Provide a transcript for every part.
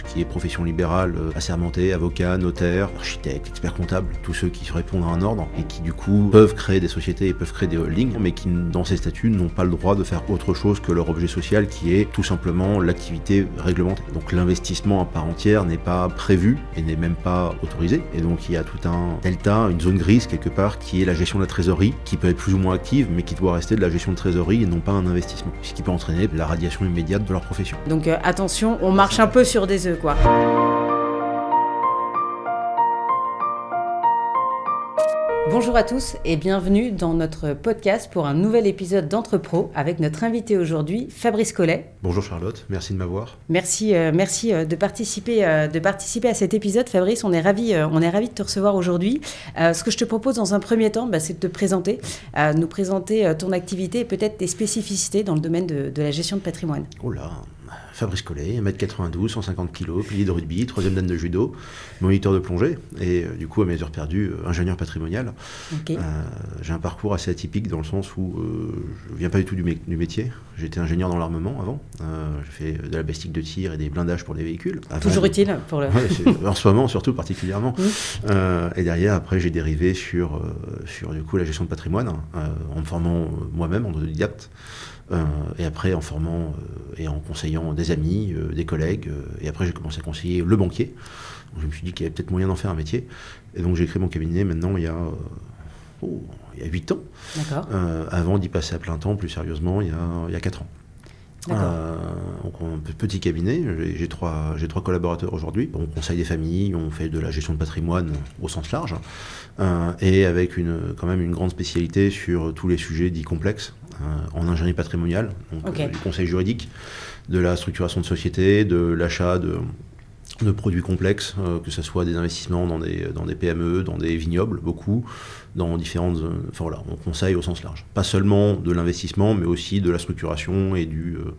ce qui est profession libérale, assermentés, avocats, notaires, architectes, experts comptables, tous ceux qui répondent à un ordre et qui du coup peuvent créer des sociétés et peuvent créer des holdings, mais qui dans ces statuts n'ont pas le droit de faire autre chose que leur objet social qui est tout simplement l'activité réglementée. Donc l'investissement à part entière n'est pas prévu et n'est même pas autorisé. Et donc il y a tout un delta, une zone grise quelque part qui est la gestion de la trésorerie, qui peut être plus ou moins active, mais qui doit rester de la gestion de trésorerie et non pas un investissement. Ce qui peut entraîner la radiation immédiate de leur profession. Donc attention, on marche un peu sur des œufs, quoi. Bonjour à tous et bienvenue dans notre podcast pour un nouvel épisode d'Entrepro avec notre invité aujourd'hui, Fabrice Collet. Bonjour Charlotte, merci de m'avoir. Merci de participer à cet épisode, Fabrice. On est ravis de te recevoir aujourd'hui. Ce que je te propose dans un premier temps, c'est de te présenter, nous présenter ton activité et peut-être tes spécificités dans le domaine de la gestion de patrimoine. Oh là, Fabrice Collet, 1m92, 150 kg, pilier de rugby, 3e dan de judo, moniteur de plongée et du coup à mes heures perdues, ingénieur patrimonial. Okay. J'ai un parcours assez atypique dans le sens où je ne viens pas du tout du métier. J'étais ingénieur dans l'armement avant. J'ai fait de la balistique de tir et des blindages pour des véhicules. Toujours utile pour le... Ouais, en ce moment surtout particulièrement. Et derrière après j'ai dérivé sur du coup la gestion de patrimoine en me formant moi-même en autodidacte. Et après en formant et en conseillant des amis, des collègues, et après j'ai commencé à conseiller le banquier. Donc, je me suis dit qu'il y avait peut-être moyen d'en faire un métier. Et donc j'ai créé mon cabinet maintenant il y a 8 ans. D'accord. Avant d'y passer à plein temps, plus sérieusement, il y a 4 ans. Donc petit cabinet, j'ai trois collaborateurs aujourd'hui. On conseille des familles, on fait de la gestion de patrimoine au sens large, et avec quand même une grande spécialité sur tous les sujets dits complexes, en ingénierie patrimoniale, donc du conseil juridique, de la structuration de société, de l'achat de produits complexes, que ce soit des investissements dans des PME, dans des vignobles, beaucoup, dans différentes... Enfin voilà, on conseille au sens large. Pas seulement de l'investissement, mais aussi de la structuration et de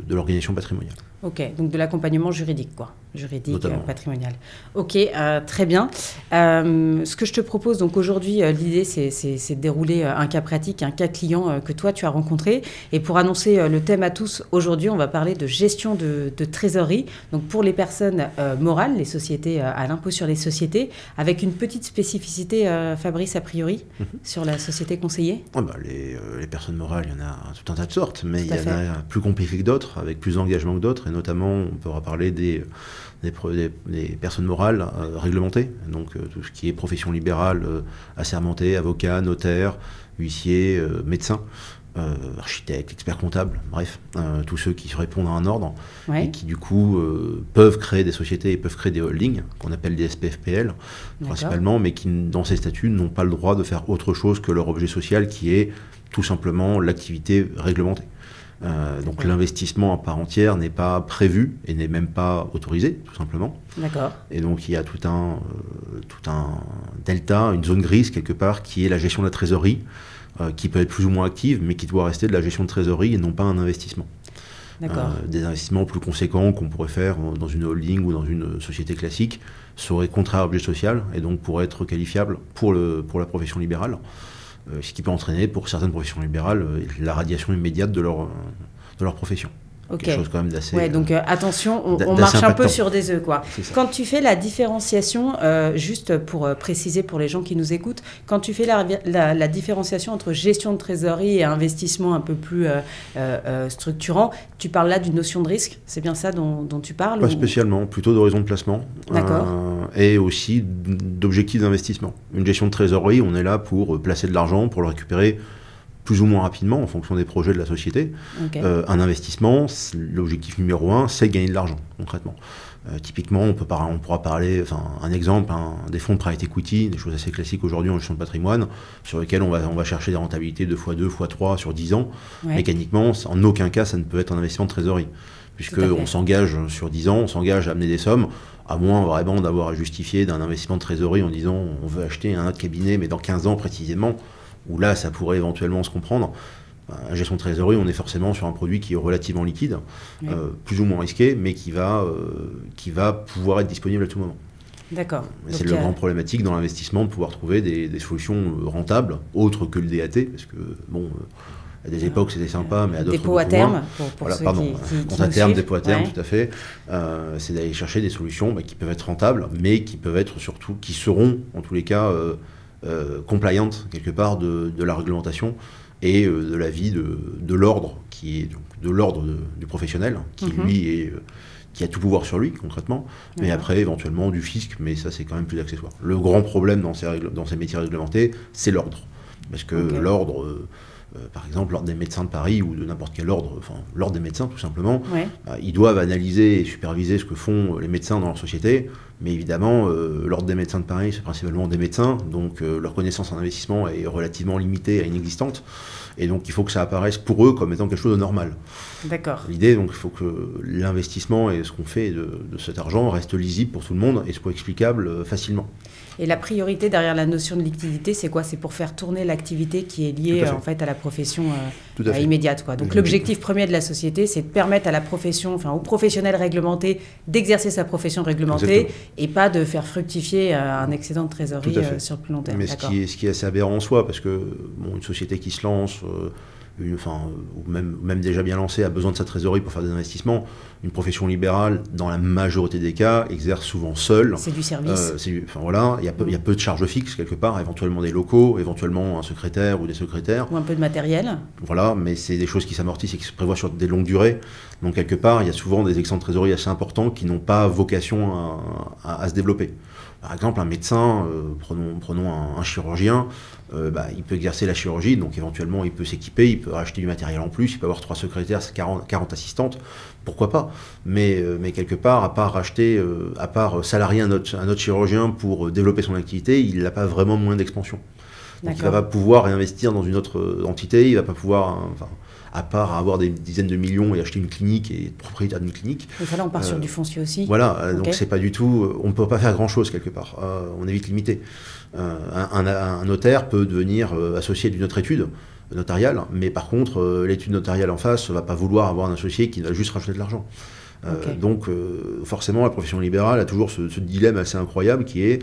l'organisation patrimoniale. Ok, donc de l'accompagnement juridique, quoi. Juridique, patrimonial. Ok, très bien. Ce que je te propose, donc aujourd'hui, l'idée, c'est de dérouler un cas pratique, un cas client que toi, tu as rencontré. Et pour annoncer le thème à tous, aujourd'hui, on va parler de gestion de trésorerie. Donc pour les personnes morales, les sociétés à l'impôt sur les sociétés, avec une petite spécificité, Fabrice, a priori, sur la société conseillée. Les personnes morales, il y en a tout un tas de sortes, mais il y en a plus compliquées que d'autres, avec plus d'engagement que d'autres. Et notamment, on pourra parler des personnes morales réglementées, donc tout ce qui est profession libérale, assermentés, avocats, notaires, huissiers, médecins, architectes, experts comptables, bref, tous ceux qui répondent à un ordre et qui du coup peuvent créer des sociétés et peuvent créer des holdings, qu'on appelle des SPFPL principalement, mais qui dans ces statuts n'ont pas le droit de faire autre chose que leur objet social qui est tout simplement l'activité réglementée. Donc l'investissement à part entière n'est pas prévu et n'est même pas autorisé, tout simplement. D'accord. Et donc il y a tout un delta, une zone grise quelque part, qui est la gestion de la trésorerie, qui peut être plus ou moins active, mais qui doit rester de la gestion de trésorerie et non pas un investissement. Des investissements plus conséquents qu'on pourrait faire dans une holding ou dans une société classique seraient contraires à l'objet social et donc pourraient être qualifiables pour la profession libérale. Ce qui peut entraîner pour certaines professions libérales la radiation immédiate de leur profession. Okay. Quelque chose quand même d'assez... Ouais, donc attention, on marche un peu sur des œufs, quoi. Quand tu fais la différenciation, juste pour préciser pour les gens qui nous écoutent, quand tu fais la différenciation entre gestion de trésorerie et investissement un peu plus structurant, tu parles là d'une notion de risque, c'est bien ça dont tu parles? Pas spécialement, plutôt d'horizon de placement. D'accord. Et aussi d'objectifs d'investissement. Une gestion de trésorerie, on est là pour placer de l'argent, pour le récupérer plus ou moins rapidement en fonction des projets de la société. Okay. Un investissement, l'objectif numéro 1, c'est gagner de l'argent, concrètement. Typiquement, on pourra parler, un exemple, des fonds de private equity, des choses assez classiques aujourd'hui en gestion de patrimoine, sur lesquels on va chercher des rentabilités 2x2, x3 sur 10 ans. Ouais. Mécaniquement, en aucun cas, ça ne peut être un investissement de trésorerie, puisqu'on s'engage sur 10 ans, on s'engage à amener des sommes, à moins vraiment d'avoir à justifier d'un investissement de trésorerie en disant on veut acheter un autre cabinet, mais dans 15 ans précisément, où là, ça pourrait éventuellement se comprendre. La gestion de trésorerie, on est forcément sur un produit qui est relativement liquide, plus ou moins risqué, mais qui va pouvoir être disponible à tout moment. D'accord. C'est le grand problématique dans l'investissement, de pouvoir trouver des solutions rentables, autres que le DAT, parce que À des époques, c'était sympa, mais à d'autres, dépôt à terme, pour voilà, ceux compte à terme, dépôt à terme, tout à fait. C'est d'aller chercher des solutions qui peuvent être rentables, mais qui peuvent être surtout, qui seront, en tous les cas, compliant, quelque part, de la réglementation et de l'avis de l'ordre, qui est donc de l'ordre du professionnel, qui lui qui a tout pouvoir sur lui, concrètement, mais après, éventuellement, du fisc, mais ça, c'est quand même plus accessoire. Le grand problème dans ces métiers réglementés, c'est l'ordre. Parce que l'ordre, par exemple, l'ordre des médecins de Paris, ou de n'importe quel ordre, enfin, l'ordre des médecins, tout simplement, ils doivent analyser et superviser ce que font les médecins dans leur société, mais évidemment, l'ordre des médecins de Paris, c'est principalement des médecins, donc leur connaissance en investissement est relativement limitée à inexistante. Et donc, il faut que ça apparaisse pour eux comme étant quelque chose de normal. D'accord. L'idée, donc, il faut que l'investissement et ce qu'on fait de cet argent reste lisible pour tout le monde et soit explicable facilement. Et la priorité derrière la notion de liquidité, c'est quoi? C'est pour faire tourner l'activité qui est liée en fait à la profession immédiate, quoi. Donc l'objectif premier de la société, c'est de permettre à la profession, enfin aux professionnels réglementés d'exercer sa profession réglementée et pas de faire fructifier un excédent de trésorerie sur le plus long terme. Mais ce qui est assez aberrant en soi, parce que une société qui se lance, ou même déjà bien lancée, a besoin de sa trésorerie pour faire des investissements. Une profession libérale, dans la majorité des cas, exerce souvent seule. C'est du service. Il y a peu de charges fixes quelque part, éventuellement des locaux, éventuellement un secrétaire ou des secrétaires. Ou un peu de matériel. Voilà, mais c'est des choses qui s'amortissent et qui se prévoient sur des longues durées. Donc quelque part, il y a souvent des excédents de trésorerie assez importants qui n'ont pas vocation à se développer. Par exemple, un médecin, prenons un chirurgien, il peut exercer la chirurgie, donc éventuellement il peut s'équiper, il peut acheter du matériel en plus, il peut avoir 3 secrétaires, 40 assistantes, pourquoi pas. Mais quelque part, à part salarier un autre chirurgien pour développer son activité, il n'a pas vraiment de moyen d'expansion. Donc il ne va pas pouvoir réinvestir dans une autre entité, il ne va pas pouvoir... à part avoir des dizaines de millions et acheter une clinique et être propriétaire d'une clinique. Et là, on part sur du foncier aussi. Voilà, donc c'est pas du tout... on ne peut pas faire grand-chose quelque part. On est vite limité. Un notaire peut devenir associé d'une autre étude notariale, mais par contre, l'étude notariale en face ne va pas vouloir avoir un associé qui va juste rajouter de l'argent. Donc forcément, la profession libérale a toujours ce dilemme assez incroyable qui est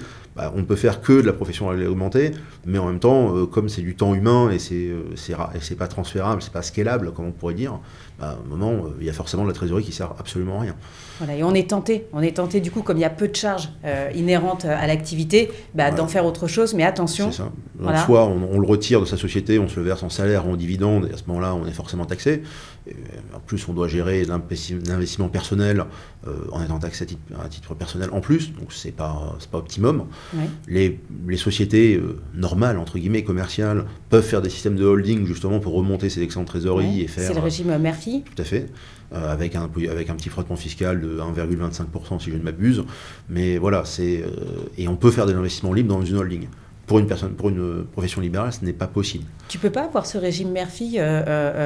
on ne peut faire que de la profession réglementée, mais en même temps, comme c'est du temps humain et c'est pas transférable, c'est pas scalable, comme on pourrait dire, à un moment, il y a forcément de la trésorerie qui sert absolument à rien. Voilà, et on est tenté du coup, comme il y a peu de charges inhérentes à l'activité, d'en faire autre chose, mais attention. C'est ça. Donc, soit on le retire de sa société, on se le verse en salaire ou en dividende, et à ce moment-là, on est forcément taxé. Et en plus, on doit gérer l'investissement personnel en étant taxé à titre personnel en plus, donc c'est pas optimum. Les sociétés normales, entre guillemets, commerciales, peuvent faire des systèmes de holding justement pour remonter ces excédents de trésorerie et faire... C'est le régime Murphy. Tout à fait. Avec un petit frottement fiscal de 1,25% si je ne m'abuse. Mais voilà, et on peut faire des investissements libres dans une holding. Pour une profession libérale, ce n'est pas possible. Tu peux pas avoir ce régime Murphy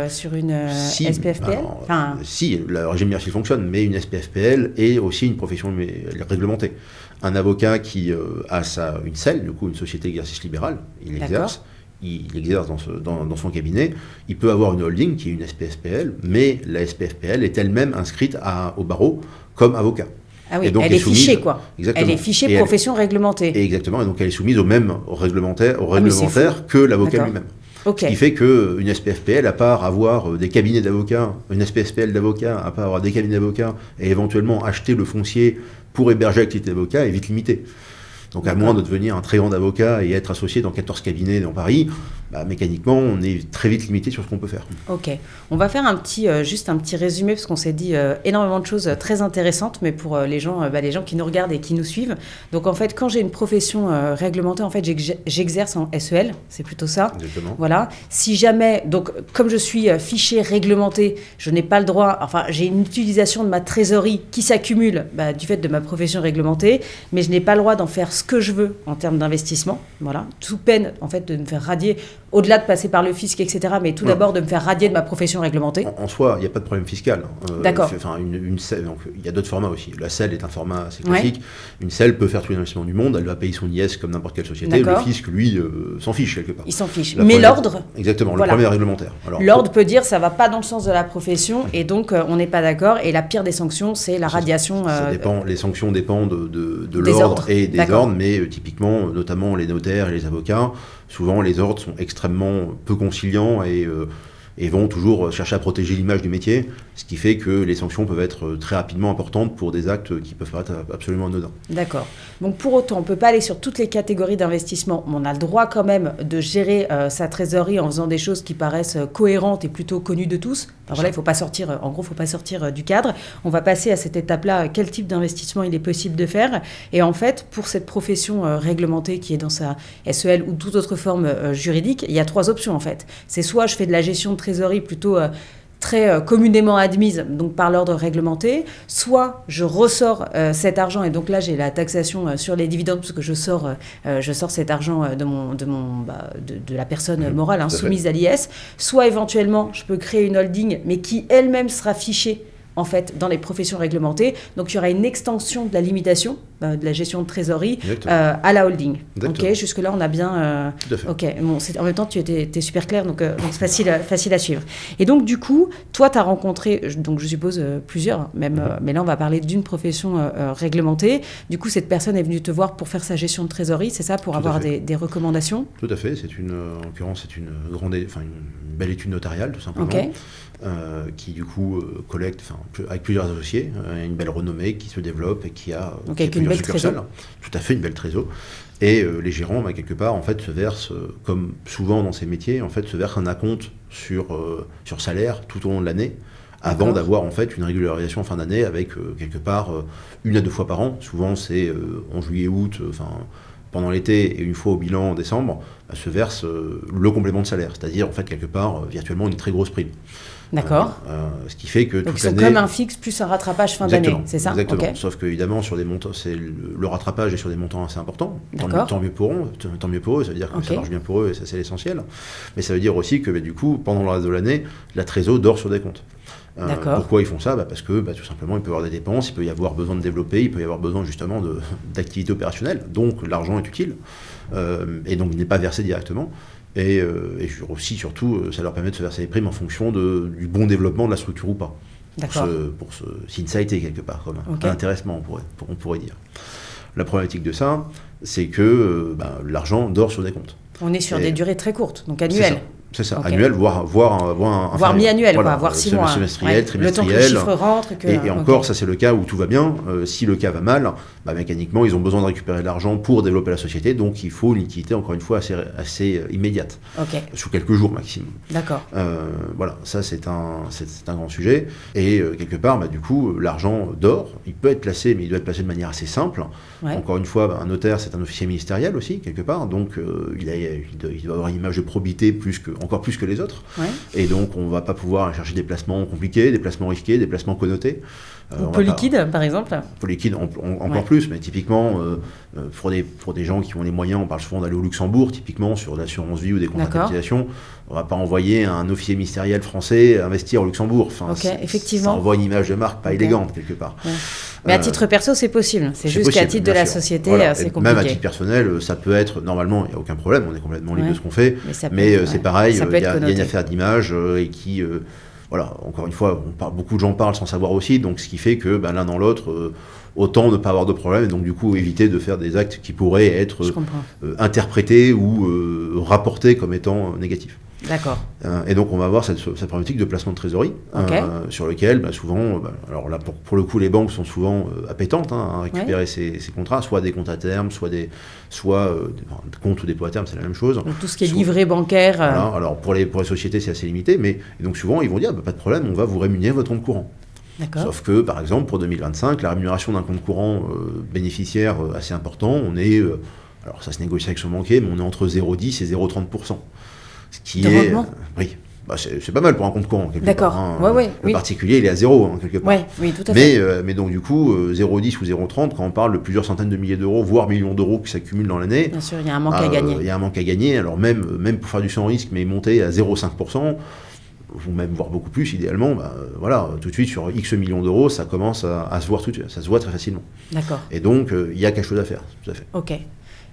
sur une SPFPL? Si, le régime Murphy fonctionne, mais une SPFPL est aussi une profession réglementée. Un avocat qui a une SEL, du coup une société d'exercice libéral, il exerce dans son cabinet, il peut avoir une holding qui est une SPFPL, mais la SPFPL est elle-même inscrite au barreau comme avocat. Ah oui, elle est fichée, quoi. Exactement. Elle est fichée profession réglementée. Exactement, et donc elle est soumise au même réglementaire que l'avocat lui-même. Okay. Ce qui fait qu'une SPFPL, à part avoir des cabinets d'avocats, une SPFPL d'avocats, à part avoir des cabinets d'avocats, et éventuellement acheter le foncier pour héberger l'activité d'avocat, est vite limitée. Donc à moins de devenir un très grand avocat et être associé dans 14 cabinets dans Paris, mécaniquement, on est très vite limité sur ce qu'on peut faire. Ok. On va faire juste un petit résumé, parce qu'on s'est dit énormément de choses très intéressantes, mais pour les gens qui nous regardent et qui nous suivent. Donc en fait, quand j'ai une profession réglementée, en fait, j'exerce en SEL, c'est plutôt ça. Exactement. Voilà. Si jamais, donc comme je suis fiché réglementé, je n'ai pas le droit, j'ai une utilisation de ma trésorerie qui s'accumule du fait de ma profession réglementée, mais je n'ai pas le droit d'en faire ce que je veux en termes d'investissement. Voilà. Sous peine, en fait, de me faire radier, au-delà de passer par le fisc, etc., mais tout d'abord de me faire radier de ma profession réglementée. En soi, il n'y a pas de problème fiscal. D'accord. Une SEL, donc il y a d'autres formats aussi. La SEL est un format assez classique. Ouais. Une SEL peut faire tous les investissements du monde, elle va payer son IS comme n'importe quelle société. Le fisc, lui, s'en fiche quelque part. Il s'en fiche. Mais l'ordre... Exactement, le premier réglementaire. L'ordre peut dire ça ne va pas dans le sens de la profession, et donc on n'est pas d'accord. Et la pire des sanctions, c'est la radiation... Ça dépend, les sanctions dépendent de l'ordre et des ordres, mais typiquement, notamment les notaires et les avocats, souvent les ordres sont extrêmement peu conciliants et et vont toujours chercher à protéger l'image du métier, ce qui fait que les sanctions peuvent être très rapidement importantes pour des actes qui peuvent paraître absolument anodins. D'accord. Donc pour autant, on ne peut pas aller sur toutes les catégories d'investissement, mais on a le droit quand même de gérer sa trésorerie en faisant des choses qui paraissent cohérentes et plutôt connues de tous. Enfin, voilà, il faut pas sortir, en gros, il ne faut pas sortir du cadre. On va passer à cette étape-là, quel type d'investissement il est possible de faire. Et en fait, pour cette profession réglementée qui est dans sa SEL ou toute autre forme juridique, il y a 3 options en fait. C'est soit je fais de la gestion de trésorerie plutôt très communément admise, donc par l'ordre réglementé, soit je ressors cet argent, et donc là j'ai la taxation sur les dividendes, parce que je sors cet argent de la personne morale soumise à l'IS, soit éventuellement je peux créer une holding, mais qui elle-même sera fichée en fait, dans les professions réglementées. Donc, il y aura une extension de la limitation de la gestion de trésorerie à la holding. Ok, jusque-là, on a bien... ok, bon, en même temps, tu étais super clair, donc c'est facile à suivre. Et donc, du coup, toi, tu as rencontré, donc je suppose plusieurs, même, mais là, on va parler d'une profession réglementée. Du coup, cette personne est venue te voir pour faire sa gestion de trésorerie, c'est ça, pour avoir des recommandations? Tout à fait. En l'occurrence, c'est une belle étude notariale, tout simplement. Ok. Qui du coup collecte avec plusieurs associés, une belle renommée qui se développe et qui a plusieurs succursales. Tout à fait, une belle trésor. Et les gérants, quelque part, en fait, se versent, comme souvent dans ces métiers, en fait, se versent un acompte sur salaire tout au long de l'année, avant d'avoir en fait une régularisation en fin d'année avec quelque part 1 à 2 fois par an. Souvent c'est en juillet, août, pendant l'été et une fois au bilan en décembre, se verse le complément de salaire, c'est-à-dire en fait quelque part virtuellement une très grosse prime. D'accord. Ce qui fait que donc toute l'année... c'est comme un fixe plus un rattrapage fin d'année, c'est ça? Exactement. Okay. Sauf qu'évidemment, sur des montants, le rattrapage est sur des montants assez importants. Tant mieux pour eux, ça veut dire que ça marche bien pour eux et ça c'est l'essentiel. Mais ça veut dire aussi que du coup, pendant le reste de l'année, la trésor dort sur des comptes. Pourquoi ils font ça? Parce que tout simplement, il peut y avoir des dépenses, il peut y avoir besoin de développer, il peut y avoir besoin justement d'activités opérationnelles. Donc l'argent est utile et donc il n'est pas versé directement. Et aussi, surtout, ça leur permet de se verser les primes en fonction du bon développement de la structure ou pas. Pour ce sincerité quelque part, comme un intéressement, on pourrait dire. La problématique de ça, c'est que l'argent dort sur des comptes. On est sur des durées très courtes, donc annuelles. C'est ça, annuel, voire mi-annuel, voilà, voire 6 mois. Semestriel, trimestriel. Le temps que le chiffre rentre. Et encore, ça c'est le cas où tout va bien. Si le cas va mal, mécaniquement, ils ont besoin de récupérer de l'argent pour développer la société. Donc il faut une liquidité, encore une fois, assez immédiate. Sous quelques jours maximum. D'accord. Voilà, ça c'est un grand sujet. Et quelque part, du coup, l'argent dort. Il peut être placé, mais il doit être placé de manière assez simple. Encore une fois, un notaire, c'est un officier ministériel aussi, quelque part. Donc il doit avoir une image de probité encore plus que les autres. Et donc, on ne va pas pouvoir aller chercher des placements compliqués, des placements risqués, des placements connotés. Peu liquide, par exemple. Peu liquide, encore plus, mais typiquement, pour des gens qui ont les moyens, on parle souvent d'aller au Luxembourg, typiquement sur l'assurance vie ou des contrats de capitalisation. On ne va pas envoyer un officier ministériel français investir au Luxembourg. Effectivement. Ça envoie une image de marque pas élégante, quelque part. Mais à titre perso, c'est possible. C'est juste qu'à titre de la société, c'est compliqué. Même à titre personnel, ça peut être, normalement, il n'y a aucun problème, on est complètement libre de ce qu'on fait. Mais c'est pareil, il y a une affaire d'image et qui... voilà, encore une fois, beaucoup de gens parlent sans savoir aussi, donc ce qui fait que l'un dans l'autre, autant ne pas avoir de problème, et donc du coup éviter de faire des actes qui pourraient être interprétés ou rapportés comme étant négatifs. D'accord. Et donc on va avoir cette problématique de placement de trésorerie, sur lequel souvent, alors là pour le coup les banques sont souvent appétentes à récupérer ces contrats, soit des comptes à terme, soit des comptes ou dépôts à terme, c'est la même chose. Donc tout ce qui est livret bancaire. Voilà, alors pour les sociétés c'est assez limité, mais et donc souvent ils vont dire pas de problème, on va vous rémunérer votre compte courant. Sauf que par exemple pour 2025, la rémunération d'un compte courant bénéficiaire assez important, on est, alors ça se négocie avec son banquier, mais on est entre 0,10 et 0,30%. Ce qui est, oui, c'est pas mal pour un compte courant quelque part. Le particulier, il est à 0 quelque part. Oui, tout à fait. Mais donc du coup, 0,10 ou 0,30, quand on parle de plusieurs centaines de milliers d'euros, voire millions d'euros qui s'accumulent dans l'année, bien sûr, il y a un manque à gagner. Il y a un manque à gagner. Alors même pour faire du sans risque, mais monter à 0,5%, ou même voire beaucoup plus, idéalement, voilà, tout de suite sur X millions d'euros, ça commence à se voir ça se voit très facilement. D'accord. Et donc il y a quelque chose à faire, tout à fait. Ok.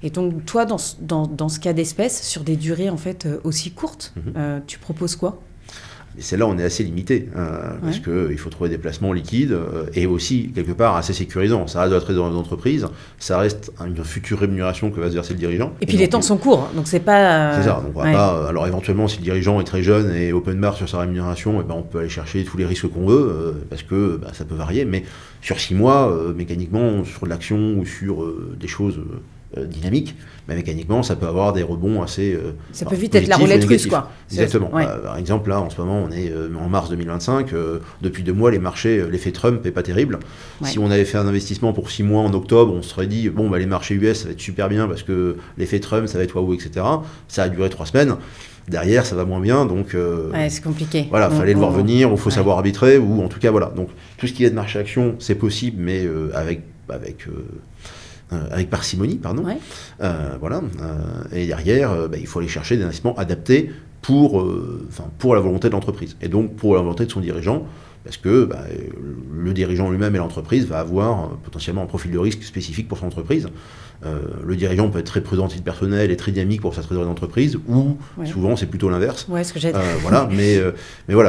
Et donc, toi, dans ce cas d'espèce, sur des durées en fait aussi courtes, tu proposes quoi? Et celle-là, on est assez limité, parce qu'il faut trouver des placements liquides et aussi, quelque part, assez sécurisants. Ça reste de la trésorerie d'entreprise, ça reste une future rémunération que va se verser le dirigeant. Et puis les temps sont courts, donc c'est pas... C'est ça, donc on va pas... Alors éventuellement, si le dirigeant est très jeune et open bar sur sa rémunération, on peut aller chercher tous les risques qu'on veut, parce que ça peut varier, mais sur 6 mois, mécaniquement, sur de l'action ou sur des choses... dynamique, mais mécaniquement, ça peut avoir des rebonds assez... ça peut vite être la roulette russe, quoi. Exactement. Par exemple, là, en ce moment, on est en mars 2025. Depuis 2 mois, les marchés, l'effet Trump n'est pas terrible. Si on avait fait un investissement pour 6 mois en octobre, on se serait dit, bon, les marchés US, ça va être super bien parce que l'effet Trump, ça va être waouh, etc. Ça a duré 3 semaines. Derrière, ça va moins bien, donc... c'est compliqué. Voilà, fallait le voir venir, ou il faut savoir arbitrer, ou en tout cas, voilà. Donc, tout ce qui est de marché-action, c'est possible, mais avec parcimonie, pardon. Voilà. Et derrière, il faut aller chercher des investissements adaptés pour la volonté de l'entreprise. Et donc pour la volonté de son dirigeant, parce que le dirigeant lui-même et l'entreprise va avoir potentiellement un profil de risque spécifique pour son entreprise. Le dirigeant peut être très prudent à titre personnel et très dynamique pour sa trésorerie d'entreprise, ou souvent c'est plutôt l'inverse. Ce que j'ai dit. Voilà,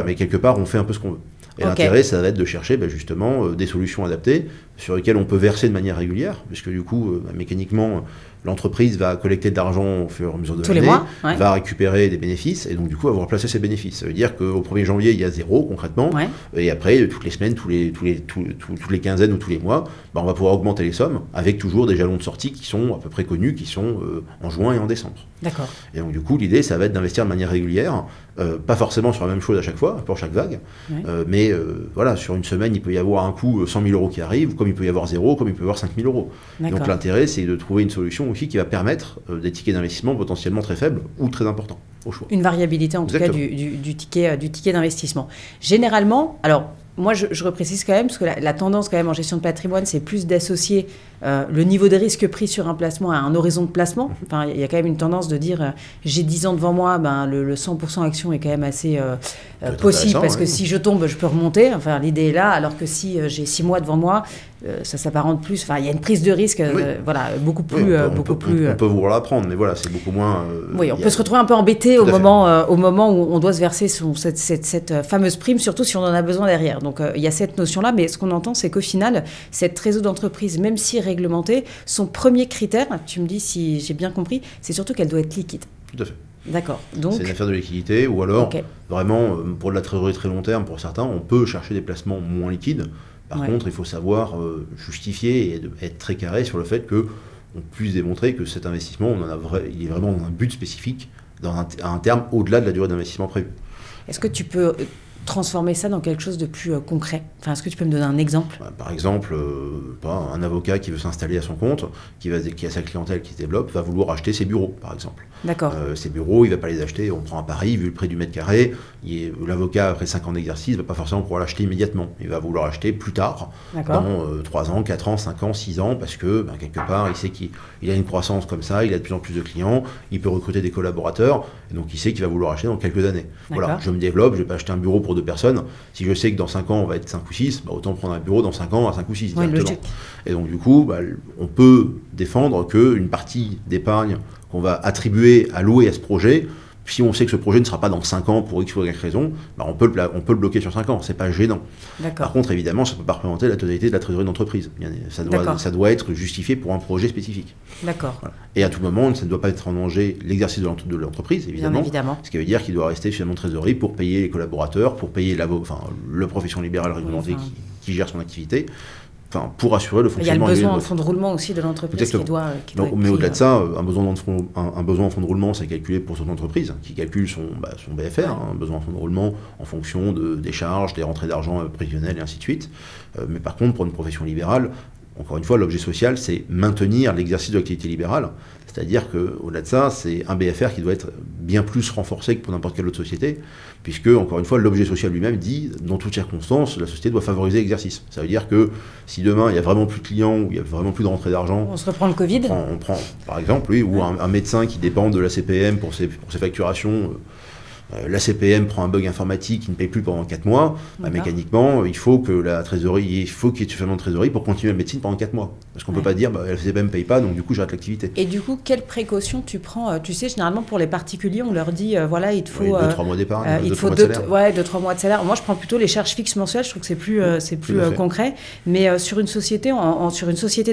mais quelque part, on fait un peu ce qu'on veut. Et l'intérêt, ça va être de chercher justement des solutions adaptées sur lesquelles on peut verser de manière régulière, puisque du coup, mécaniquement, l'entreprise va collecter de l'argent au fur et à mesure de l'année, va récupérer des bénéfices, et donc du coup, va pouvoir placer ses bénéfices. Ça veut dire qu'au 1er janvier, il y a 0 concrètement, et après, toutes les semaines, toutes les quinzaines ou tous les mois, on va pouvoir augmenter les sommes, avec toujours des jalons de sortie qui sont à peu près connus, qui sont en juin et en décembre. D'accord. Et donc du coup, l'idée, ça va être d'investir de manière régulière, pas forcément sur la même chose à chaque fois, pour chaque vague, mais voilà, sur une semaine, il peut y avoir un coût 100 000 € qui arrive, comme il peut y avoir 0, comme il peut y avoir 5 000 €. Donc l'intérêt, c'est de trouver une solution aussi qui va permettre des tickets d'investissement potentiellement très faibles ou très importants, au choix. Une variabilité en tout cas du ticket d'investissement. Généralement, alors moi je reprécise quand même, parce que la tendance quand même en gestion de patrimoine, c'est plus d'associer le niveau de risque pris sur un placement à un horizon de placement. Enfin, il y a quand même une tendance de dire j'ai 10 ans devant moi, le 100% action est quand même assez possible, parce que si je tombe, je peux remonter. Enfin, l'idée est là, alors que si j'ai 6 mois devant moi, ça s'apparente plus. Enfin, il y a une prise de risque, voilà, beaucoup plus. On peut vouloir la prendre, mais voilà, c'est beaucoup moins. Oui, on peut se retrouver un peu embêté au moment où on doit se verser cette fameuse prime, surtout si on en a besoin derrière. Donc, il y a cette notion-là, mais ce qu'on entend, c'est qu'au final, cette trésorerie d'entreprise, même si réglementée, son premier critère, tu me dis si j'ai bien compris, c'est surtout qu'elle doit être liquide. Tout à fait. D'accord. Donc... C'est une affaire de liquidité, ou alors, vraiment, pour de la trésorerie très long terme, pour certains, on peut chercher des placements moins liquides. Par contre, il faut savoir justifier et être très carré sur le fait qu'on puisse démontrer que cet investissement, il est vraiment dans un but spécifique, à un terme au-delà de la durée d'investissement prévue. Est-ce que tu peux transformer ça dans quelque chose de plus concret? Enfin, est-ce que tu peux me donner un exemple? Par exemple, un avocat qui veut s'installer à son compte, qui a sa clientèle qui se développe, va vouloir acheter ses bureaux, par exemple. D'accord. Ces bureaux, il ne va pas les acheter, on prend à Paris, vu le prix du mètre carré, l'avocat, après 5 ans d'exercice, ne va pas forcément pouvoir l'acheter immédiatement. Il va vouloir acheter plus tard, dans 3 ans, 4 ans, 5 ans, 6 ans, parce que, quelque part, il sait qu'il a une croissance comme ça, il a de plus en plus de clients, il peut recruter des collaborateurs, et donc il sait qu'il va vouloir acheter dans quelques années. Voilà, je me développe, je ne vais pas acheter un bureau pour 2 personnes. Si je sais que dans 5 ans, on va être 5 ou 6, autant prendre un bureau dans 5 ans à 5 ou 6 directement. Et donc, du coup, on peut défendre qu'une partie d'épargne qu'on va attribuer, allouer à ce projet, si on sait que ce projet ne sera pas dans 5 ans pour X ou Y raison, on peut le bloquer sur 5 ans, c'est pas gênant. Par contre, évidemment, ça ne peut pas représenter la totalité de la trésorerie d'entreprise. Ça doit être justifié pour un projet spécifique. D'accord. Voilà. Et à tout moment, ça ne doit pas être en danger l'exercice de l'entreprise, évidemment. Ce qui veut dire qu'il doit rester suffisamment de trésorerie pour payer les collaborateurs, pour payer le profession libérale réglementée qui gère son activité. Pour assurer le fonctionnement. Il y a le besoin en fonds de roulement aussi de l'entreprise qui doit être mais au-delà de ça, un besoin en fonds de roulement, c'est calculé pour son entreprise, qui calcule son BFR, un besoin en fonds de roulement en fonction des charges, des rentrées d'argent prévisionnelles et ainsi de suite. Mais par contre, pour une profession libérale, encore une fois, l'objet social, c'est maintenir l'exercice de l'activité libérale. C'est-à-dire qu'au-delà de ça, c'est un BFR qui doit être bien plus renforcé que pour n'importe quelle autre société, puisque, encore une fois, l'objet social lui-même dit, dans toutes circonstances, la société doit favoriser l'exercice. Ça veut dire que si demain, il n'y a vraiment plus de clients, ou il n'y a vraiment plus de rentrée d'argent... On se reprend le Covid. On prend, par exemple, ou un médecin qui dépend de la CPM pour ses facturations... la CPM prend un bug informatique qui ne paye plus pendant 4 mois, mécaniquement, il faut que la trésorerie, il faut qu'il y ait suffisamment de trésorerie pour continuer la médecine pendant 4 mois. Parce qu'on ne peut pas dire, la CPM ne paye pas, donc du coup, j'arrête l'activité. Et du coup, quelles précautions tu prends? Tu sais, généralement, pour les particuliers, on leur dit, voilà, il te faut... 2-3 mois d'épargne, il faut 2-3 mois de salaire. Moi, je prends plutôt les charges fixes mensuelles, je trouve que c'est plus concret. Mais sur une société,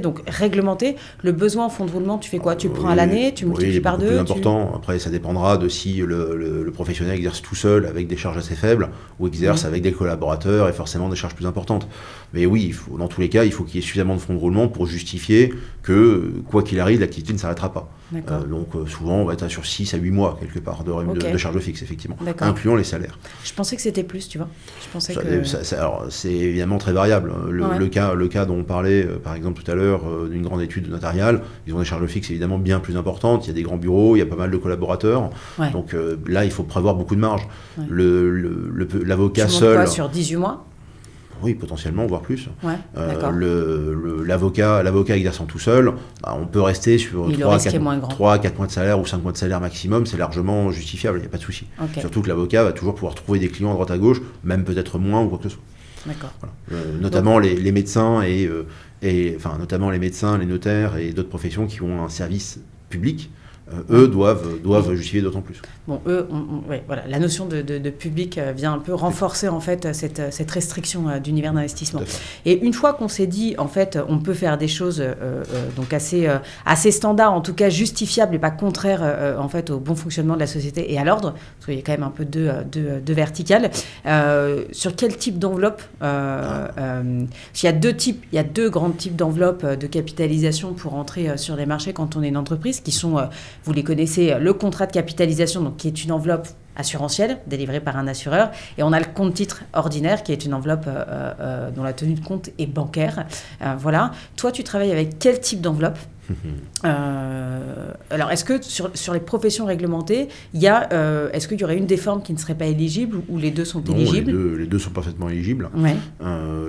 donc réglementée, le besoin en fonds de roulement, tu fais quoi? Tu le prends à l'année, tu multiplies par 2? C'est plus important. Après, ça dépendra de si le professionnel exerce tout seul avec des charges assez faibles ou exerce avec des collaborateurs et forcément des charges plus importantes. Mais oui, dans tous les cas, il faut qu'il y ait suffisamment de fonds de roulement pour justifier que, quoi qu'il arrive, l'activité ne s'arrêtera pas. Donc souvent, on va être sur 6 à 8 mois, quelque part, de charges fixes, effectivement, incluant les salaires. Je pensais que c'était plus, tu vois. Je pensais alors, c'est évidemment très variable. Le cas dont on parlait, par exemple, tout à l'heure, d'une grande étude notariale, ils ont des charges fixes évidemment bien plus importantes. Il y a des grands bureaux, il y a pas mal de collaborateurs. Donc là, il faut prévoir beaucoup de marge. L'avocat seul... Quoi, sur 18 mois? Oui, potentiellement, voire plus. L'avocat exerçant tout seul, on peut rester sur 3 à 4 mois de salaire ou 5 mois de salaire maximum, c'est largement justifiable, il n'y a pas de souci. Surtout que l'avocat va toujours pouvoir trouver des clients à droite à gauche, même peut-être moins ou quoi que ce soit. Notamment les médecins notamment les médecins, les notaires et d'autres professions qui ont un service public. Eux doivent justifier d'autant plus. Bon, voilà, la notion de public vient un peu renforcer en fait cette restriction d'univers d'investissement. Et une fois qu'on s'est dit, en fait, on peut faire des choses donc assez standards, en tout cas justifiables et pas contraires en fait au bon fonctionnement de la société et à l'ordre, parce qu'il y a quand même un peu de vertical. Sur quel type d'enveloppe il y a deux grands types d'enveloppes de capitalisation pour entrer sur les marchés quand on est une entreprise, qui sont vous les connaissez, le contrat de capitalisation, donc, qui est une enveloppe assurantielle délivrée par un assureur, et on a le compte-titre ordinaire qui est une enveloppe dont la tenue de compte est bancaire. Voilà. Toi, tu travailles avec quel type d'enveloppe? Alors, est-ce que sur les professions réglementées, est-ce qu'il y aurait une des formes qui ne serait pas éligible ou les deux sont éligibles? Les deux sont parfaitement éligibles.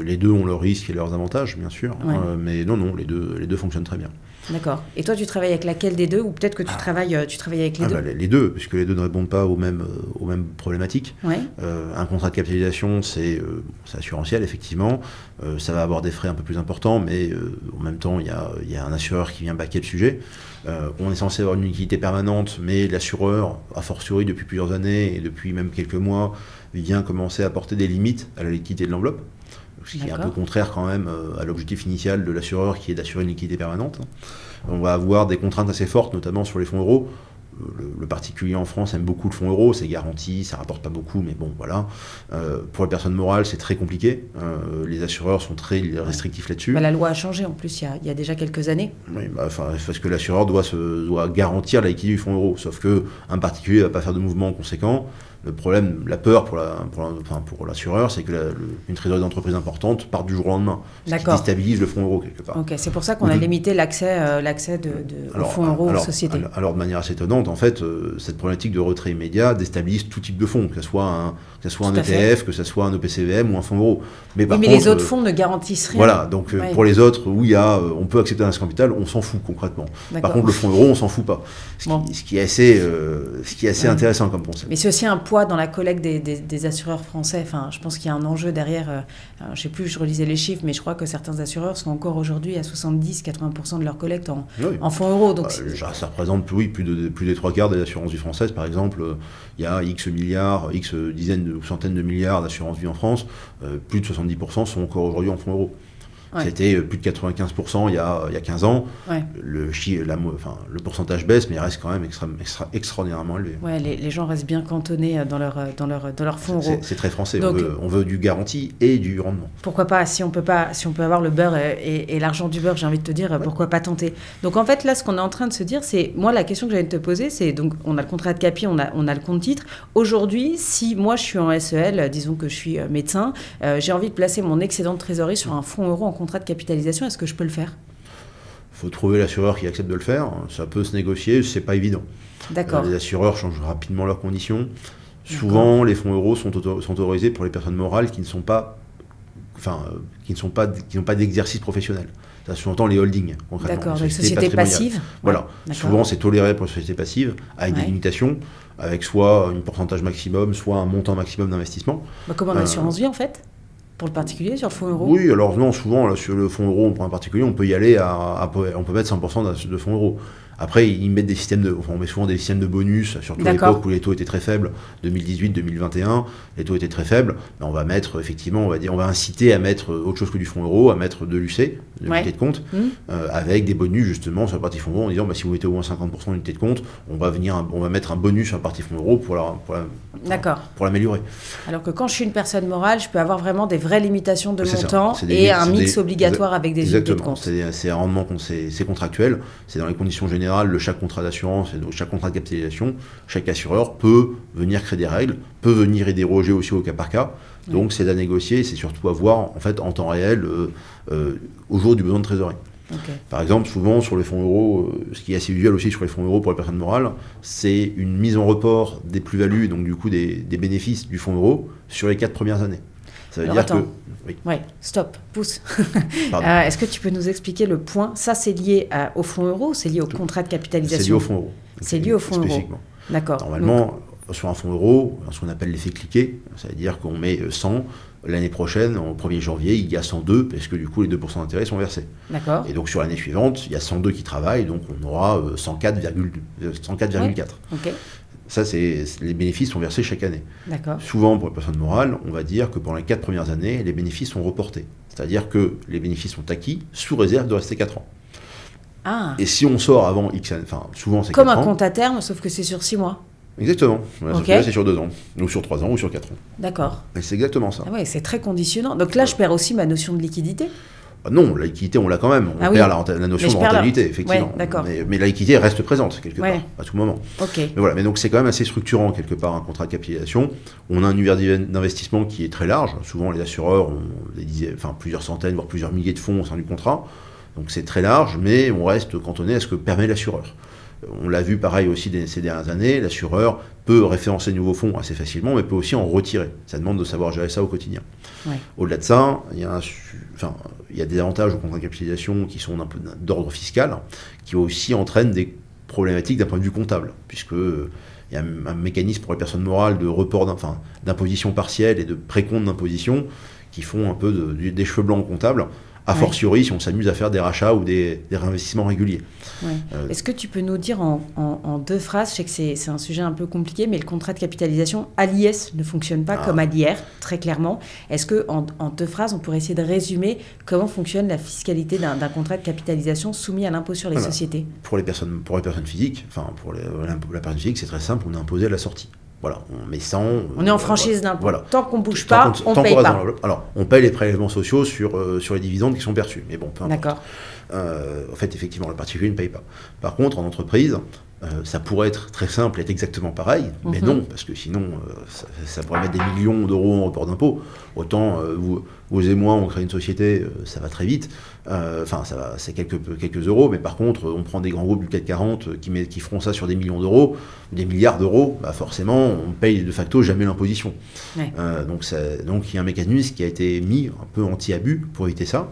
Les deux ont leurs risques et leurs avantages, bien sûr. Mais non, les deux fonctionnent très bien. D'accord. Et toi, tu travailles avec laquelle des deux? Ou peut-être que tu travailles avec les deux? Les deux, puisque les deux ne répondent pas aux mêmes problématiques. Un contrat de capitalisation, c'est assurantiel, effectivement. Ça va avoir des frais un peu plus importants, mais en même temps, il y a un assureur qui vient baquer le sujet. On est censé avoir une liquidité permanente, mais l'assureur, a fortiori depuis plusieurs années et depuis même quelques mois, vient commencer à apporter des limites à la liquidité de l'enveloppe. Ce qui est un peu contraire quand même à l'objectif initial de l'assureur qui est d'assurer une liquidité permanente. On va avoir des contraintes assez fortes, notamment sur les fonds euros. Le particulier en France aime beaucoup le fonds euro, c'est garanti, ça rapporte pas beaucoup, mais bon, voilà. Pour les personnes morales, c'est très compliqué. Les assureurs sont très restrictifs là-dessus. La loi a changé en plus il y a déjà quelques années. Oui, parce que l'assureur doit garantir la liquidité du fonds euro, sauf qu'un particulier ne va pas faire de mouvement conséquent. Le problème, la peur pour l'assureur, c'est que une trésorerie d'entreprise importante parte du jour au lendemain, ce qui déstabilise le fonds euro quelque part. C'est pour ça qu'on a limité l'accès au fonds euro aux sociétés. Alors de manière assez étonnante, en fait, cette problématique de retrait immédiat déstabilise tout type de fonds, que ce soit un ETF, que ce soit un EPCVM ou un fonds euro. Mais les autres fonds ne garantissent rien. Voilà, donc pour les autres, où on peut accepter un risque capital, on s'en fout concrètement. Par contre, le fonds euro, on s'en fout pas. Ce qui est assez intéressant comme concept. Mais c'est aussi un poids dans la collecte des assureurs français. Enfin, je pense qu'il y a un enjeu derrière. Je ne sais plus, je relisais les chiffres, mais je crois que certains assureurs sont encore aujourd'hui à 70-80% de leur collecte en fonds euros. Donc ça représente plus des 3/4 des assurances vie françaises. Par exemple, il y a X milliards, X dizaines ou centaines de milliards d'assurances vie en France. Plus de 70% sont encore aujourd'hui en fonds euros. C'était plus de 95% il y a 15 ans. Le pourcentage baisse, mais il reste quand même extraordinairement élevé. Les gens restent bien cantonnés dans leur fonds euros. C'est très français. Donc, on veut du garanti et du rendement. Pourquoi pas? Si on peut avoir le beurre et l'argent du beurre, j'ai envie de te dire, pourquoi pas tenter? Donc en fait, là, ce qu'on est en train de se dire, c'est, moi, la question que j'allais te poser, c'est, donc, on a le contrat de capi, on a le compte titre. Aujourd'hui, si moi, je suis en SEL, disons que je suis médecin, j'ai envie de placer mon excédent de trésorerie sur un fonds euro en contrat de capitalisation, est-ce que je peux le faire? Il faut trouver l'assureur qui accepte de le faire. Ça peut se négocier, c'est pas évident. D'accord. Les assureurs changent rapidement leurs conditions. Souvent, les fonds euros sont autorisés pour les personnes morales qui n'ont pas d'exercice professionnel. Ça sous-entend les holdings, concrètement. D'accord, les sociétés passives. Voilà. Souvent, c'est toléré pour les sociétés passives, avec des limitations, avec soit un pourcentage maximum, soit un montant maximum d'investissement. Comme en assurance vie, en fait, pour le particulier, sur le fonds euro. Oui, alors non, souvent, là, sur le fonds euro, pour un particulier, on peut y aller on peut mettre 100% de fonds euros. Après, ils mettent des systèmes on met souvent des systèmes de bonus, surtout à l'époque où les taux étaient très faibles, 2018, 2021, les taux étaient très faibles. On va mettre, effectivement, on va inciter à mettre autre chose que du fonds euro, à mettre de l'UC, de l'unité de compte, avec des bonus, justement, sur la partie fonds euro, en disant, si vous mettez au moins 50% d'unité de compte, on va mettre un bonus sur la partie fonds euro pour l'améliorer. Alors que quand je suis une personne morale, je peux avoir vraiment des vraies limitations de montant et un mix obligatoire avec des unités de compte. C'est un rendement, c'est contractuel, c'est dans les conditions générales de chaque contrat d'assurance et de chaque contrat de capitalisation. Chaque assureur peut venir créer des règles, peut venir y déroger aussi au cas par cas. Donc c'est à négocier, c'est surtout à voir en fait en temps réel au jour du besoin de trésorerie. Par exemple, souvent sur les fonds euros, ce qui est assez usuel aussi sur les fonds euros pour les personnes morales, c'est une mise en report des plus-values, donc du coup des bénéfices du fonds euro sur les 4 premières années. Ça veut dire que... Oui, stop, pousse. Est-ce que tu peux nous expliquer le point? Ça, c'est lié au fonds euro ou c'est lié au contrat de capitalisation? C'est lié au fonds euro. C'est lié au fonds euro. D'accord. Normalement, sur un fonds euro, ce qu'on appelle l'effet cliqué, ça veut dire qu'on met 100, l'année prochaine, au 1er janvier, il y a 102, parce que du coup, les 2% d'intérêt sont versés. D'accord. Et donc, sur l'année suivante, il y a 102 qui travaillent, donc on aura 104,4. Ok. Ça, les bénéfices sont versés chaque année. Souvent, pour les personnes morales, on va dire que pendant les 4 premières années, les bénéfices sont reportés. C'est-à-dire que les bénéfices sont acquis sous réserve de rester 4 ans. Et si on sort avant X, souvent c'est 4 ans. Comme un compte à terme, sauf que c'est sur 6 mois. Exactement. Sauf que là, c'est sur 2 ans, ou sur 3 ans, ou sur 4 ans. D'accord. Et c'est exactement ça. C'est très conditionnant. Donc là, je perds aussi ma notion de liquidité. Non, la liquidité, on l'a quand même. On perd la notion de rentabilité, effectivement. Mais la liquidité reste présente, quelque part, à tout moment. Mais donc, c'est quand même assez structurant, quelque part, un contrat de capitalisation. On a un univers d'investissement qui est très large. Souvent, les assureurs ont plusieurs centaines, voire plusieurs milliers de fonds au sein du contrat. Donc, c'est très large, mais on reste cantonné à ce que permet l'assureur. On l'a vu pareil aussi ces dernières années, l'assureur peut référencer de nouveaux fonds assez facilement, mais peut aussi en retirer. Ça demande de savoir gérer ça au quotidien. Au-delà de ça, il y a des avantages au contrat de capitalisation qui sont d'ordre fiscal, qui aussi entraînent des problématiques d'un point de vue comptable, puisqu'il y a un mécanisme pour les personnes morales de report d'imposition partielle et de précompte d'imposition qui font un peu des cheveux blancs comptables. A fortiori, si on s'amuse à faire des rachats ou des réinvestissements réguliers. Est-ce que tu peux nous dire en 2 phrases, je sais que c'est un sujet un peu compliqué, mais le contrat de capitalisation à l'IS ne fonctionne pas comme à l'IR, très clairement. Est-ce qu'en 2 phrases, on pourrait essayer de résumer comment fonctionne la fiscalité d'un contrat de capitalisation soumis à l'impôt sur les sociétés? Pour les personnes physiques, la personne physique, c'est très simple, on est imposé à la sortie. Voilà, on met 100. On est en franchise d'impôt. Tant qu'on ne bouge pas, on ne paye pas. Alors, on paye les prélèvements sociaux sur les dividendes qui sont perçus. Mais bon, peu importe. D'accord. En fait, effectivement, le particulier ne paye pas. Par contre, en entreprise, ça pourrait être très simple et être exactement pareil, mais non, parce que sinon, ça pourrait mettre des millions d'euros en report d'impôt. Autant, vous et moi, on crée une société, ça va très vite. C'est quelques euros, mais par contre, on prend des grands groupes du CAC 40 qui feront ça sur des millions d'euros, des milliards d'euros, forcément, on paye de facto jamais l'imposition. Donc, il y a un mécanisme qui a été mis un peu anti-abus pour éviter ça.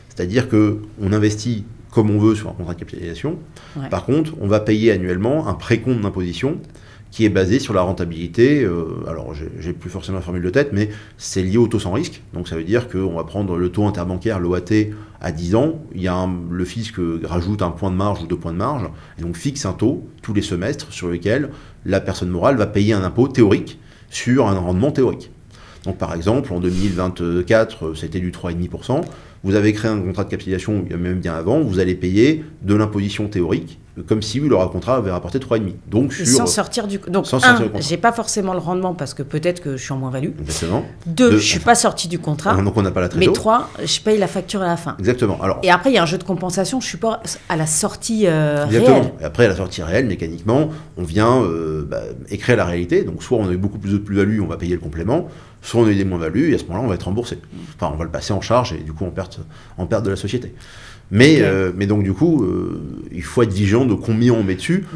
C'est-à-dire qu'on investit comme on veut sur un contrat de capitalisation. Par contre, on va payer annuellement un précompte d'imposition qui est basé sur la rentabilité. Alors, j'ai plus forcément la formule de tête, mais c'est lié au taux sans risque. Donc, ça veut dire qu'on va prendre le taux interbancaire, l'OAT, à 10 ans. Il y a le fisc rajoute un point de marge ou 2 points de marge, et donc fixe un taux tous les semestres sur lequel la personne morale va payer un impôt théorique sur un rendement théorique. Donc, par exemple, en 2024, c'était du 3,5%. Vous avez créé un contrat de capitalisation, même bien avant, vous allez payer de l'imposition théorique, comme si le contrat avait rapporté 3,5. Donc, sans sortir du contrat. Donc, j'ai pas forcément le rendement parce que peut-être que je suis en moins-value. Exactement. 2, je suis pas sorti du contrat. Donc, on n'a pas la trésorerie. Mais 3, je paye la facture à la fin. Exactement. Et après, il y a un jeu de compensation, je suis pas à la sortie réelle. Et après, à la sortie réelle, mécaniquement, on vient écrire la réalité. Donc, soit on a eu beaucoup plus de plus-value, on va payer le complément, soit on a eu des moins-values, et à ce moment-là, on va être remboursé. Enfin, on va le passer en charge, et du coup, on perd de la société. Mais donc du coup, il faut être vigilant de combien on met dessus.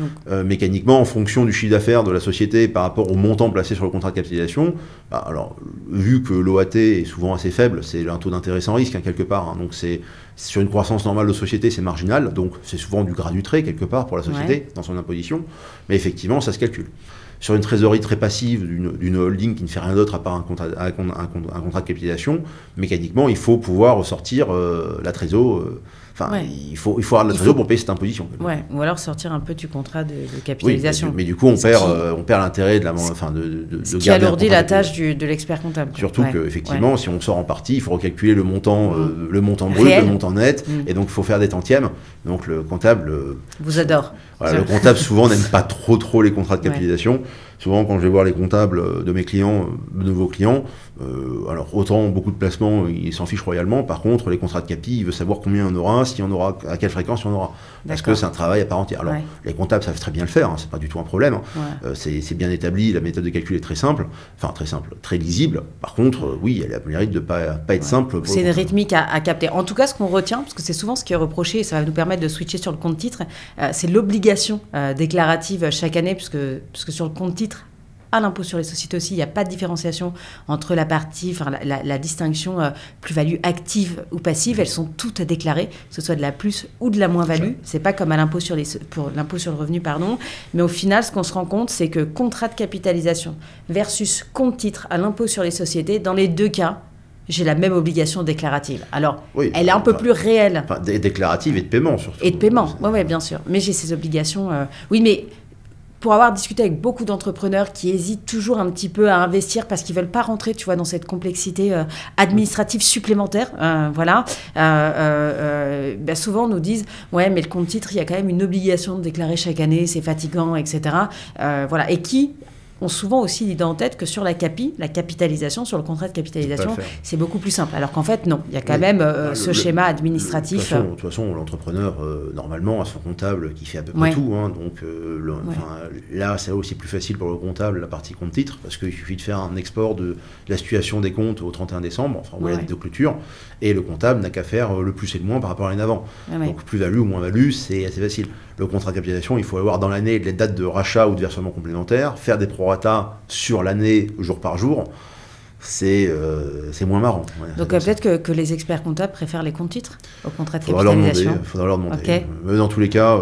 Mécaniquement, en fonction du chiffre d'affaires de la société par rapport au montant placé sur le contrat de capitalisation, alors vu que l'OAT est souvent assez faible, c'est un taux d'intérêt sans risque quelque part. Donc c'est sur une croissance normale de société, c'est marginal. Donc c'est souvent du gras du trait quelque part pour la société dans son imposition. Mais effectivement, ça se calcule. Sur une trésorerie très passive d'une holding qui ne fait rien d'autre à part un contrat de capitalisation, mécaniquement, il faut pouvoir ressortir la trésor. Il faut avoir de la trésor pour payer cette imposition. Ouais, ou alors sortir un peu du contrat de capitalisation. Oui, mais du coup, on perd l'intérêt de qui alourdit la tâche de l'expert comptable. Surtout qu'effectivement, si on sort en partie, il faut recalculer le montant brut, le montant net, et donc il faut faire des tantièmes. Donc le comptable... vous adore. Voilà, le comptable, souvent, n'aime pas trop les contrats de capitalisation. Souvent, quand je vais voir les comptables de mes clients, de nouveaux clients, alors autant beaucoup de placements, ils s'en fichent royalement. Par contre, les contrats de capi, il veut savoir combien il y en aura, s'il y en aura, à quelle fréquence il y en aura. Parce que c'est un travail à part entière. Alors, les comptables savent très bien le faire, c'est pas du tout un problème. C'est bien établi, la méthode de calcul est très simple, très lisible. Par contre, oui, elle a le mérite de pas être simple. C'est une rythmique à capter. En tout cas, ce qu'on retient, parce que c'est souvent ce qui est reproché, et ça va nous permettre de switcher sur le compte titre, c'est l'obligation déclarative chaque année, puisque sur le compte titre, à l'impôt sur les sociétés aussi, il n'y a pas de différenciation entre la partie, la distinction plus-value active ou passive, elles sont toutes déclarées, que ce soit de la plus ou de la moins-value. C'est pas comme à l'impôt pour l'impôt sur le revenu, mais au final, ce qu'on se rend compte, c'est que contrat de capitalisation versus compte titre à l'impôt sur les sociétés, dans les deux cas, j'ai la même obligation déclarative. Alors, elle est un peu plus réelle. Déclarative et de paiement, surtout. Et de paiement, oui, bien sûr. Mais j'ai ces obligations. Oui, mais pour avoir discuté avec beaucoup d'entrepreneurs qui hésitent toujours un petit peu à investir parce qu'ils ne veulent pas rentrer, tu vois, dans cette complexité administrative supplémentaire, souvent on nous disent « Ouais, mais le compte titre, il y a quand même une obligation de déclarer chaque année, c'est fatigant, etc. » Et qui ont souvent aussi l'idée en tête que sur la capitalisation, sur le contrat de capitalisation, c'est beaucoup plus simple. Alors qu'en fait, non, il y a quand même ce schéma administratif. De toute façon, l'entrepreneur, normalement, a son comptable qui fait à peu près tout. Donc là, c'est aussi plus facile pour le comptable, la partie compte titre, parce qu'il suffit de faire un export de la situation des comptes au 31 décembre, ou à la date de clôture, et le comptable n'a qu'à faire le plus et le moins par rapport à l'année avant. Donc plus-value ou moins-value, c'est assez facile. Le contrat de capitalisation, il faut avoir dans l'année les dates de rachat ou de versement complémentaire, faire des prorata sur l'année, jour par jour, c'est moins marrant. Donc peut-être que les experts comptables préfèrent les comptes titres au contrat de capitalisation. Il faudra leur demander. Mais dans tous les cas,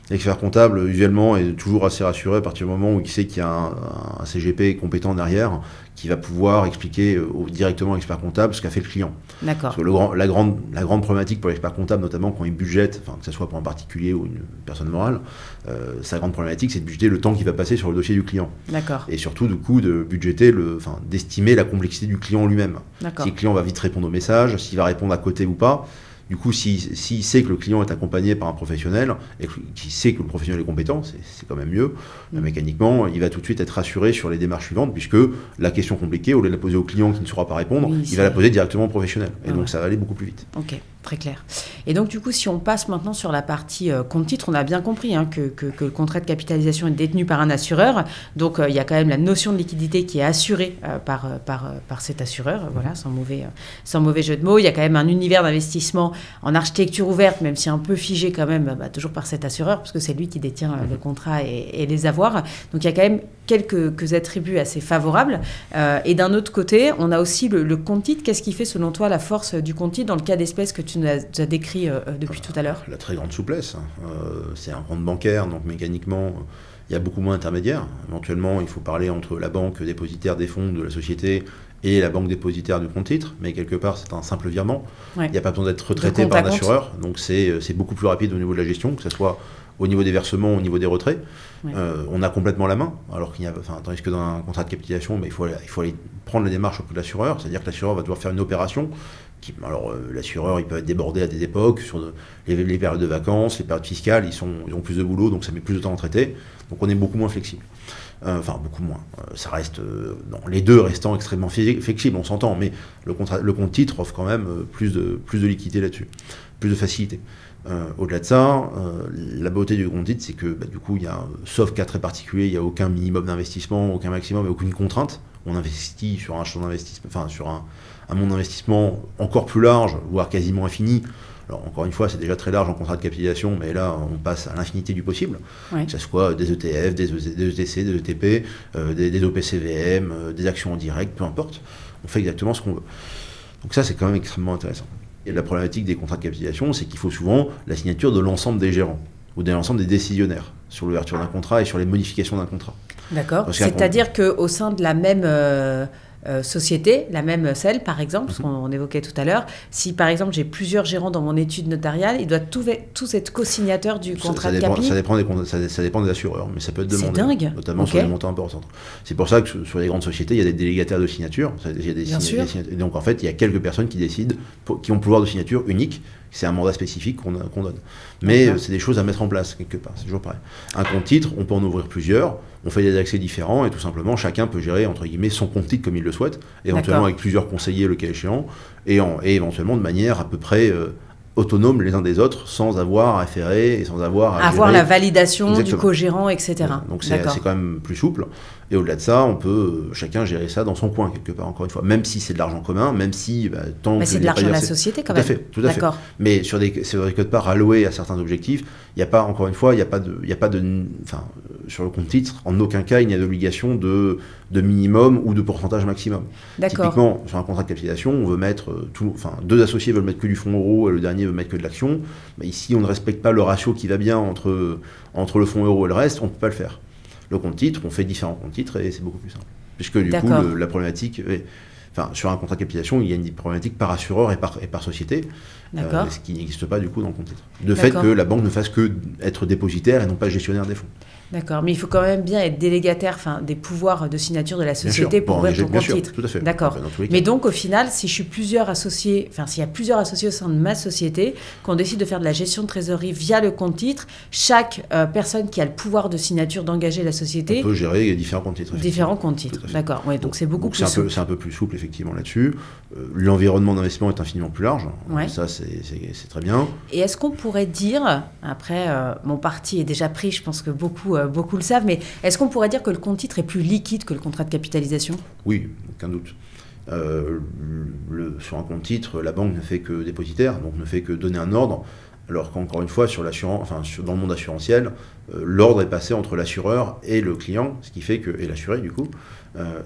l'expert comptable, usuellement, est toujours assez rassuré à partir du moment où il sait qu'il y a un CGP compétent derrière qui va pouvoir expliquer directement à l'expert comptable ce qu'a fait le client. D'accord. Parce que la grande problématique pour l'expert comptable, notamment quand il budgète, que ce soit pour un particulier ou une personne morale, sa grande problématique, c'est de budgéter le temps qui va passer sur le dossier du client. D'accord. Et surtout, du coup, de budgéter, d'estimer la complexité du client lui-même. D'accord. Si le client va vite répondre au message, s'il va répondre à côté ou pas. Du coup, s'il sait que le client est accompagné par un professionnel et qu'il sait que le professionnel est compétent, c'est quand même mieux. Mécaniquement, il va tout de suite être rassuré sur les démarches suivantes, puisque la question compliquée, au lieu de la poser au client qui ne saura pas répondre, il va la poser directement au professionnel. Et donc, ça va aller beaucoup plus vite. Ok, très clair. Et donc, du coup, si on passe maintenant sur la partie compte-titre, on a bien compris que le contrat de capitalisation est détenu par un assureur. Donc, il y a quand même la notion de liquidité qui est assurée par cet assureur, voilà, sans mauvais jeu de mots. Il y a quand même un univers d'investissement en architecture ouverte, même si un peu figé quand même, toujours par cet assureur, parce que c'est lui qui détient le contrat et les avoirs. Donc il y a quand même quelques attributs assez favorables. Et d'un autre côté, on a aussi le compte titre. Qu'est-ce qui fait selon toi la force du compte titre dans le cas d'espèce que tu nous as décrit depuis tout à l'heure? La très grande souplesse. C'est un compte bancaire, donc mécaniquement, il y a beaucoup moins d'intermédiaires. Éventuellement, il faut parler entre la banque dépositaire des fonds de la société et la banque dépositaire du compte titre, mais quelque part c'est un simple virement. Il n'y a pas besoin d'être retraité par un assureur, donc c'est beaucoup plus rapide au niveau de la gestion, que ce soit au niveau des versements, au niveau des retraits. On a complètement la main, alors tandis que dans un contrat de capitalisation, il faut aller prendre la démarche auprès de l'assureur, c'est-à-dire que l'assureur va devoir faire une opération. L'assureur, il peut être débordé à des époques, sur les périodes de vacances, les périodes fiscales, ils ont plus de boulot, donc ça met plus de temps à traiter. Donc on est beaucoup moins flexible. Beaucoup moins. Ça reste, les deux restant extrêmement flexibles, on s'entend, mais le compte titre offre quand même plus de liquidité là-dessus, plus de facilité. Au-delà de ça, la beauté du compte titre, c'est que du coup, sauf cas très particulier, il n'y a aucun minimum d'investissement, aucun maximum et aucune contrainte. On investit sur un champ d'investissement, sur un monde d'investissement encore plus large, voire quasiment infini. Alors encore une fois, c'est déjà très large en contrat de capitalisation, mais là, on passe à l'infinité du possible, que ce soit des ETF, des ETC, des ETP, des OPCVM, des actions en direct, peu importe. On fait exactement ce qu'on veut. Donc ça, c'est quand même extrêmement intéressant. Et la problématique des contrats de capitalisation, c'est qu'il faut souvent la signature de l'ensemble des gérants ou de l'ensemble des décisionnaires sur l'ouverture d'un contrat et sur les modifications d'un contrat. D'accord. C'est-à-dire qu'au sein de la même société, la même celle par exemple, ce qu'on évoquait tout à l'heure, si par exemple j'ai plusieurs gérants dans mon étude notariale, ils doivent tous être co-signataires du contrat de capi. Ça dépend des assureurs, mais ça peut être demandé. C'est dingue. Notamment sur des montants importants. C'est pour ça que sur les grandes sociétés, il y a des délégataires de signature. Bien sûr. Et donc en fait, il y a quelques personnes qui décident, qui ont le pouvoir de signature unique. C'est un mandat spécifique qu'on donne. Mais c'est des choses à mettre en place quelque part, c'est toujours pareil. Un compte titre, on peut en ouvrir plusieurs, on fait des accès différents et tout simplement chacun peut gérer entre guillemets son compte titre comme il le souhaite, éventuellement avec plusieurs conseillers le cas échéant, et éventuellement de manière à peu près autonomes les uns des autres, sans avoir à référer et sans avoir à avoir gérer. la validation du co-gérant, etc. Donc c'est quand même plus souple. Et au-delà de ça, on peut chacun gérer ça dans son coin, quelque part, encore une fois. Même si c'est de l'argent commun, même si... tant que c'est de l'argent de la société, quand même. Tout à fait. Mais sur des quote-parts alloués à certains objectifs, il n'y a pas, encore une fois, sur le compte titre, en aucun cas, il n'y a d'obligation de minimum ou de pourcentage maximum. Typiquement, sur un contrat de capitalisation, on veut mettre deux associés veulent mettre que du fonds euro et le dernier veut mettre que de l'action. Ici, on ne respecte pas le ratio qui va bien entre le fonds euro et le reste, on ne peut pas le faire. Le compte titre, on fait différents comptes titres et c'est beaucoup plus simple. Puisque du coup, la problématique, sur un contrat de capitalisation, il y a une problématique par assureur et par société, ce qui n'existe pas du coup dans le compte titre. De fait que la banque ne fasse que être dépositaire et non pas gestionnaire des fonds. D'accord, mais il faut quand même bien être délégataire des pouvoirs de signature de la société pour ouvrir ton compte titre. Tout à fait. D'accord. Mais donc au final, si je suis plusieurs associés, s'il y a plusieurs associés au sein de ma société, qu'on décide de faire de la gestion de trésorerie via le compte titre, chaque personne qui a le pouvoir de signature d'engager la société... On peut gérer différents comptes titres. Différents comptes titres, d'accord. Ouais, donc c'est beaucoup plus souple. C'est un peu plus souple effectivement là-dessus. L'environnement d'investissement est infiniment plus large. Ouais. Ça, c'est très bien. Et est-ce qu'on pourrait dire, après, mon parti est déjà pris, je pense que beaucoup le savent, mais est-ce qu'on pourrait dire que le compte titre est plus liquide que le contrat de capitalisation ? Oui, aucun doute. Sur un compte titre, la banque ne fait que dépositaire, donc ne fait que donner un ordre, alors qu'encore une fois, dans le monde assurantiel, l'ordre est passé entre l'assureur et le client, ce qui fait que, et l'assuré du coup,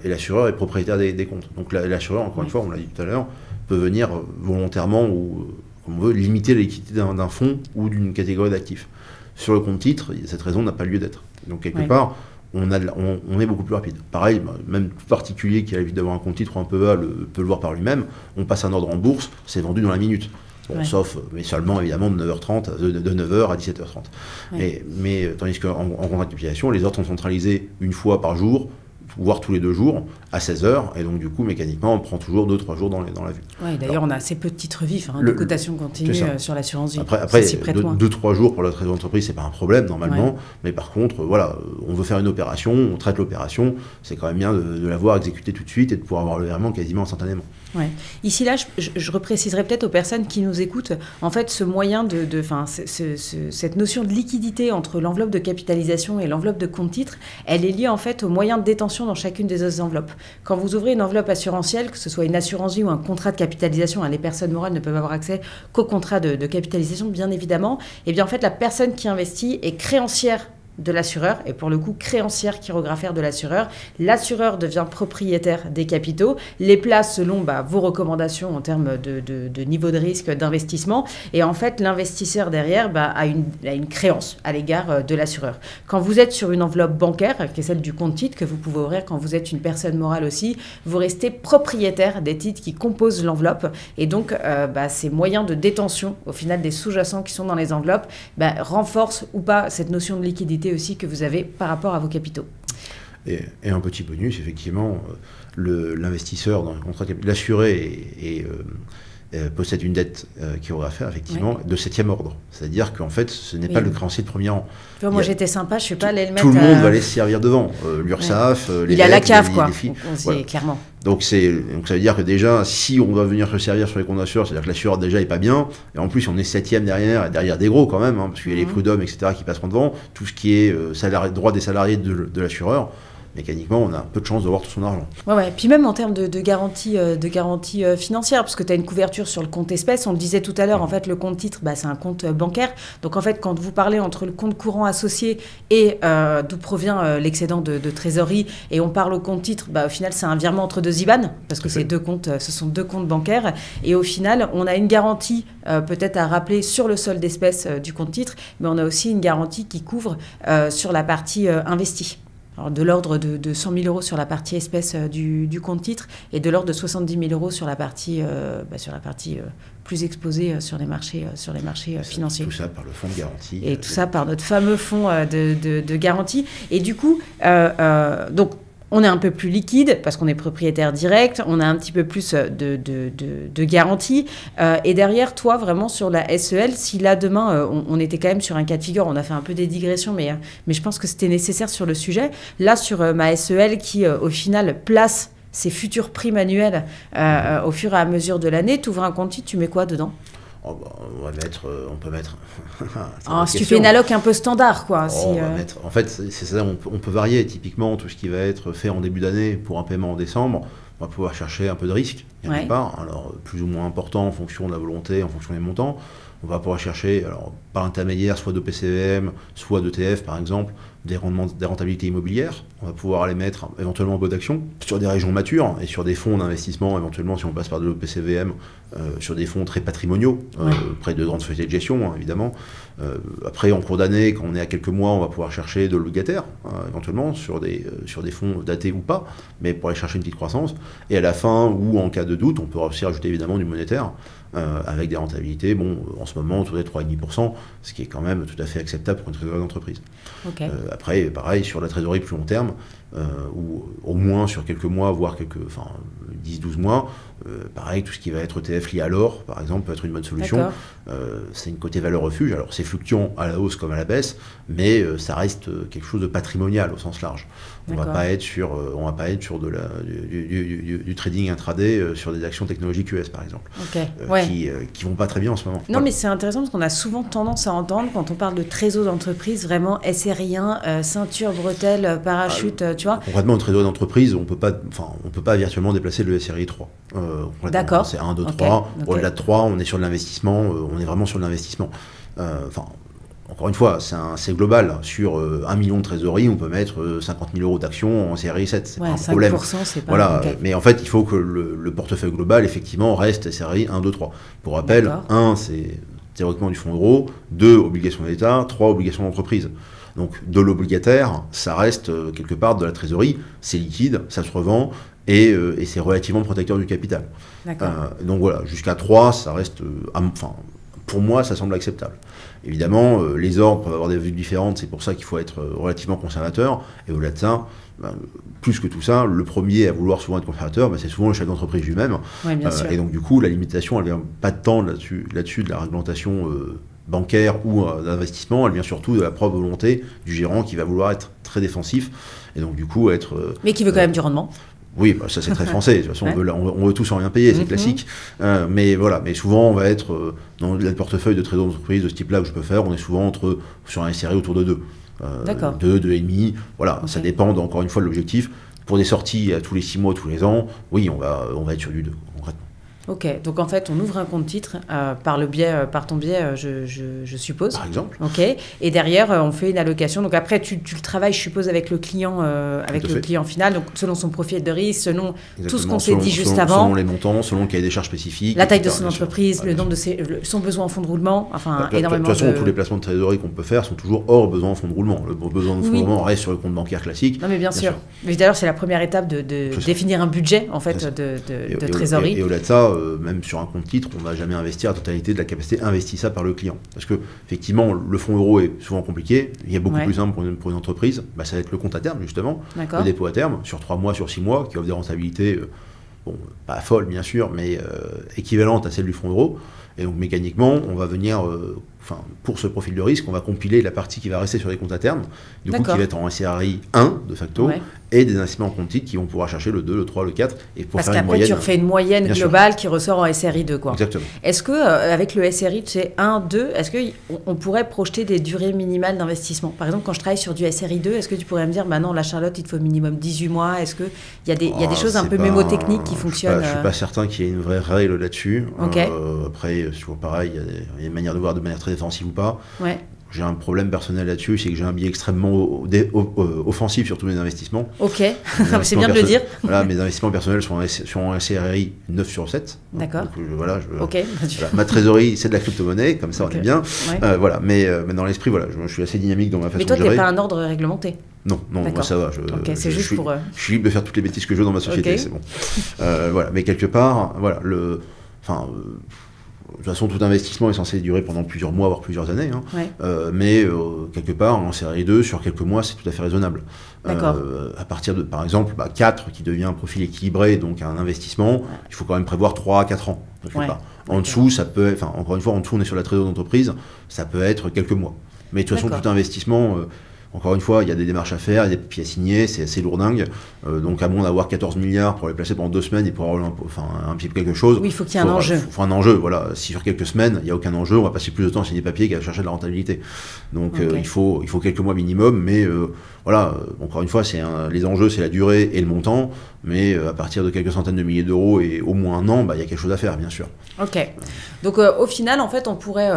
et l'assureur est propriétaire des comptes. Donc l'assureur, encore une fois, on l'a dit tout à l'heure, peut venir volontairement ou, comme on veut, limiter la liquidité d'un fonds ou d'une catégorie d'actifs. Sur le compte titre, cette raison n'a pas lieu d'être. Donc quelque part, on est beaucoup plus rapide. Pareil, même tout particulier qui a envie d'avoir un compte titre ou un PEA peut le voir par lui-même. On passe un ordre en bourse, c'est vendu dans la minute. Mais seulement évidemment de 9h30, de 9h à 17h30. Mais tandis qu'en contrat de capitalisation, les ordres sont centralisés une fois par jour, voire tous les 2 jours, à 16h, et donc du coup, mécaniquement, on prend toujours 2-3 jours dans la vue. Oui, d'ailleurs, on a assez peu de titres vifs, de cotation continue sur l'assurance vie. Après 2-3 jours pour la trésorerie d'entreprise, c'est pas un problème, normalement, mais par contre, on veut faire une opération, on traite l'opération, c'est quand même bien de l'avoir exécutée tout de suite et de pouvoir avoir le virement quasiment instantanément. Ouais. Ici, là, je repréciserai peut-être aux personnes qui nous écoutent, en fait, ce moyen cette notion de liquidité entre l'enveloppe de capitalisation et l'enveloppe de compte titre, elle est liée en fait au moyen de détention dans chacune des autres enveloppes. Quand vous ouvrez une enveloppe assurantielle, que ce soit une assurance vie ou un contrat de capitalisation, les personnes morales ne peuvent avoir accès qu'au contrat de capitalisation, bien évidemment, et bien en fait, la personne qui investit est créancière de l'assureur, et pour le coup créancière chirographaire de l'assureur. L'assureur devient propriétaire des capitaux, les place selon vos recommandations en termes de niveau de risque, d'investissement, et en fait l'investisseur derrière a une créance à l'égard de l'assureur. Quand vous êtes sur une enveloppe bancaire, qui est celle du compte titre, que vous pouvez ouvrir quand vous êtes une personne morale aussi, vous restez propriétaire des titres qui composent l'enveloppe, et donc ces moyens de détention, au final des sous-jacents qui sont dans les enveloppes, renforcent ou pas cette notion de liquidité aussi que vous avez par rapport à vos capitaux. Et un petit bonus, effectivement, l'investisseur dans le contrat, l'assuré possède une dette chirographaire, effectivement, de 7e ordre. C'est-à-dire qu'en fait, ce n'est pas le créancier de premier rang. Moi, j'étais sympa, je ne suis pas allée le mettre... Tout le monde va aller se servir devant. L'URSSAF, les il a la cave, quoi. Voilà. Clairement. Donc ça veut dire que déjà, si on va venir se servir sur les comptes d'assureurs, c'est-à-dire que l'assureur déjà n'est pas bien, et en plus on est 7e derrière des gros quand même, parce qu'il y a les prud'hommes, etc. qui passeront devant, tout ce qui est droit des salariés de l'assureur. mécaniquement, on a peu de chances de voir tout son argent. Ouais. Puis même en termes de garantie financière, parce que tu as une couverture sur le compte espèce, on le disait tout à l'heure, en fait, le compte titre, c'est un compte bancaire. Donc, en fait, quand vous parlez entre le compte courant associé et d'où provient l'excédent de trésorerie, et on parle au compte titre, au final, c'est un virement entre deux IBAN, parce que ce sont deux comptes bancaires. Et au final, on a une garantie peut-être à rappeler sur le solde d'espèces du compte titre, mais on a aussi une garantie qui couvre sur la partie investie. Alors de l'ordre de 100 000 euros sur la partie espèce du compte titre et de l'ordre de 70 000 euros sur la partie, plus exposée sur les marchés financiers. Tout ça par le fonds de garantie. Et tout ça par notre fameux fonds de garantie. Et du coup, donc, on est un peu plus liquide parce qu'on est propriétaire direct, on a un petit peu plus de garantie. Et derrière, toi, vraiment sur la SEL, si là, demain, on était quand même sur un cas de figure, on a fait un peu des digressions, mais je pense que c'était nécessaire sur le sujet. Là, sur ma SEL qui, au final, place ses futurs primes annuelles au fur et à mesure de l'année, tu ouvres un compte titre, tu mets quoi dedans ? On peut mettre. Si tu fais une alloc un peu standard, quoi. En fait, c'est ça, on peut varier. Typiquement, tout ce qui va être fait en début d'année pour un paiement en décembre, on va pouvoir chercher un peu de risque, quelque part. Alors, plus ou moins important en fonction de la volonté, en fonction des montants. On va pouvoir chercher, alors, par intermédiaire, soit de PCVM, soit d'ETF, par exemple, des rentabilités immobilières. On va pouvoir les mettre éventuellement en bonne action sur des régions matures et sur des fonds d'investissement, éventuellement, si on passe par de l'EPCVM, sur des fonds très patrimoniaux, près de grandes sociétés de gestion, évidemment. Après, en cours d'année, quand on est à quelques mois, on va pouvoir chercher de l'obligataire, éventuellement, sur des fonds datés ou pas, mais pour aller chercher une petite croissance. Et à la fin, ou en cas de doute, on peut aussi rajouter évidemment du monétaire, avec des rentabilités, en ce moment, autour des 3,5%, ce qui est quand même tout à fait acceptable pour une trésorerie d'entreprise. Okay. Après, pareil, sur la trésorerie plus long terme, ou au moins sur quelques mois, voire 10-12 mois, pareil, tout ce qui va être ETF lié à l'or, par exemple, peut être une bonne solution. C'est une côté valeur refuge, alors c'est fluctuant à la hausse comme à la baisse, mais ça reste quelque chose de patrimonial au sens large. On va pas être sur du trading intraday sur des actions technologiques US, par exemple, qui vont pas très bien en ce moment. Non, mais c'est intéressant parce qu'on a souvent tendance à entendre, quand on parle de trésor d'entreprise, vraiment SRI1, ceinture, bretelle, parachute, tu vois. Concrètement, un trésor d'entreprise, on peut pas virtuellement déplacer le SRI 3. D'accord. C'est 1, 2, 3. Au-delà de 3, on est sur de l'investissement, on est vraiment sur de l'investissement. Encore une fois, c'est global. Sur 1 million de trésorerie, on peut mettre 50 000 euros d'actions en SRI 7. C'est pas un problème. 5%, c'est pas voilà. Mais en fait, il faut que le portefeuille global, effectivement, reste SRI 1, 2, 3. Pour rappel, 1, c'est théoriquement du fonds euro, 2, obligations d'État, 3, obligations d'entreprise. Donc, de l'obligataire, ça reste quelque part de la trésorerie. C'est liquide, ça se revend. Et c'est relativement protecteur du capital. Donc voilà, jusqu'à 3, ça reste... pour moi, ça semble acceptable. Évidemment, les ordres peuvent avoir des vues différentes, c'est pour ça qu'il faut être relativement conservateur. Et au-delà de ça, plus que tout ça, le premier à vouloir souvent être conservateur, c'est souvent le chef d'entreprise lui-même. Et donc du coup, la limitation, elle vient pas tant là-dessus de la réglementation bancaire ou d'investissement, elle vient surtout de la propre volonté du gérant qui va vouloir être très défensif. Et donc du coup, mais qui veut quand même du rendement. Oui, ça c'est très français. De toute façon, on veut tous sans rien payer, c'est classique. Mais voilà, mais souvent on va être dans le portefeuille de trésor d'entreprise de ce type-là que je peux faire, on est souvent sur un SRI autour de 2. 2, 2,5. Voilà, ça dépend encore une fois de l'objectif. Pour des sorties tous les 6 mois, tous les ans, oui, on va être sur du 2, concrètement. Ok, donc en fait, on ouvre un compte titre par ton biais, je suppose. Par exemple. Ok, et derrière, on fait une allocation. Donc après, tu le travailles, je suppose, avec le client final, donc selon son profil de risque, selon tout ce qu'on s'est dit juste avant. Selon les montants, selon le cahier des charges spécifiques. La taille de son entreprise, le nombre de son besoin en fonds de roulement, énormément. De toute façon, tous les placements de trésorerie qu'on peut faire sont toujours hors besoin en fonds de roulement. Le besoin de fonds de roulement reste sur le compte bancaire classique. Non, mais bien sûr. Mais d'ailleurs, c'est la première étape de définir un budget, en fait, de trésorerie. Et au-delà de ça, même sur un compte titre, on ne va jamais investir la totalité de la capacité investissable par le client. Parce que, effectivement, le fonds euro est souvent compliqué. Il y a beaucoup plus simple pour une entreprise. Ça va être le compte à terme, justement. Le dépôt à terme, sur 3 mois, sur 6 mois, qui offre des rentabilités, pas folles, bien sûr, mais équivalentes à celles du fonds euro. Et donc, mécaniquement, on va venir pour ce profil de risque, on va compiler la partie qui va rester sur les comptes à terme, du coup qui va être en SCRI 1 de facto, et des investissements en compte titre qui vont pouvoir chercher le 2, le 3, le 4, et pour faire une moyenne. Parce qu'après, tu refais une moyenne globale qui ressort en SRI 2, quoi. Exactement. Est-ce que avec le SRI, tu sais, 1, 2, est-ce qu'on pourrait projeter des durées minimales d'investissement? Par exemple, quand je travaille sur du SRI 2, est-ce que tu pourrais me dire, bah non, la Charlotte, il te faut minimum 18 mois? Est-ce qu'il y a des choses un peu mémotechniques qui fonctionnent? Je ne suis pas certain qu'il y ait une vraie règle là-dessus. Après, c'est toujours pareil, il y a une manière de voir de manière très défensive ou pas. J'ai un problème personnel là-dessus, c'est que j'ai un biais extrêmement offensif sur tous mes investissements. Ok, c'est bien de le dire. Voilà, mes investissements personnels sont en SCRI 9 sur 7. D'accord. Ma trésorerie, c'est de la crypto-monnaie, comme ça on est bien. Mais dans l'esprit, je suis assez dynamique dans ma façon de gérer. Mais toi, tu n'es pas un ordre réglementé? Non, moi ça va. C'est juste pour... Je suis libre de faire toutes les bêtises que je veux dans ma société, c'est bon. Mais quelque part, de toute façon, tout investissement est censé durer pendant plusieurs mois, voire plusieurs années. Mais quelque part, en série 2, sur quelques mois, c'est tout à fait raisonnable. À partir de, par exemple, 4 qui devient un profil équilibré, donc un investissement, il faut quand même prévoir 3 à 4 ans. En dessous, ça peut être, encore une fois, en dessous, on est sur la trésorerie d'entreprise, ça peut être quelques mois. Mais de toute façon, tout investissement... Encore une fois, il y a des démarches à faire, il y a des papiers à signer, c'est assez lourdingue. Donc, à moins d'avoir 14 milliards pour les placer pendant 2 semaines et pour avoir un petit peu quelque chose. Oui, il faut qu'il y ait un enjeu. Il faut un enjeu, voilà. Si sur quelques semaines, il n'y a aucun enjeu, on va passer plus de temps à signer des papiers qu'à chercher de la rentabilité. Donc, il faut quelques mois minimum, mais encore une fois, les enjeux, c'est la durée et le montant. Mais à partir de quelques centaines de milliers d'euros et au moins un an, il y a quelque chose à faire, bien sûr. Ok. Donc, au final, en fait, on pourrait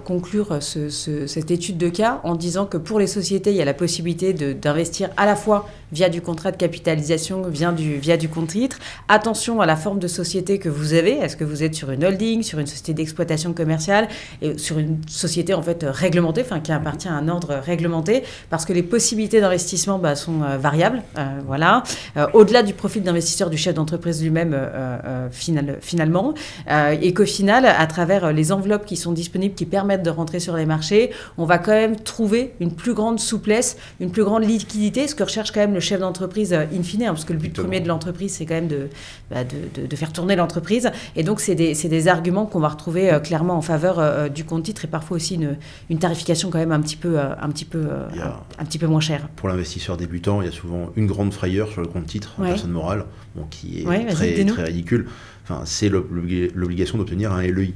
conclure cette étude de cas en disant que pour les sociétés, il y a la possibilité d'investir à la fois via du contrat de capitalisation, via du compte titre. Attention à la forme de société que vous avez. Est-ce que vous êtes sur une holding, sur une société d'exploitation commerciale et sur une société en fait réglementée, qui appartient à un ordre réglementé, parce que les possibilités d'investissement sont variables. Au-delà du profil d'investisseur du chef d'entreprise lui-même finalement, et qu'au final, à travers les enveloppes qui sont disponibles, qui permettent de rentrer sur les marchés, on va quand même trouver une plus grande souplesse, une plus grande liquidité, ce que recherche quand même le chef d'entreprise in fine, parce que le but premier de l'entreprise, c'est quand même de faire tourner l'entreprise. Et donc, c'est des arguments qu'on va retrouver clairement en faveur du compte titre, et parfois aussi une tarification quand même un petit peu moins chère. Pour l'investisseur débutant, il y a souvent une grande frayeur sur le compte titre en personne morale, qui est très ridicule. C'est l'obligation d'obtenir un LEI.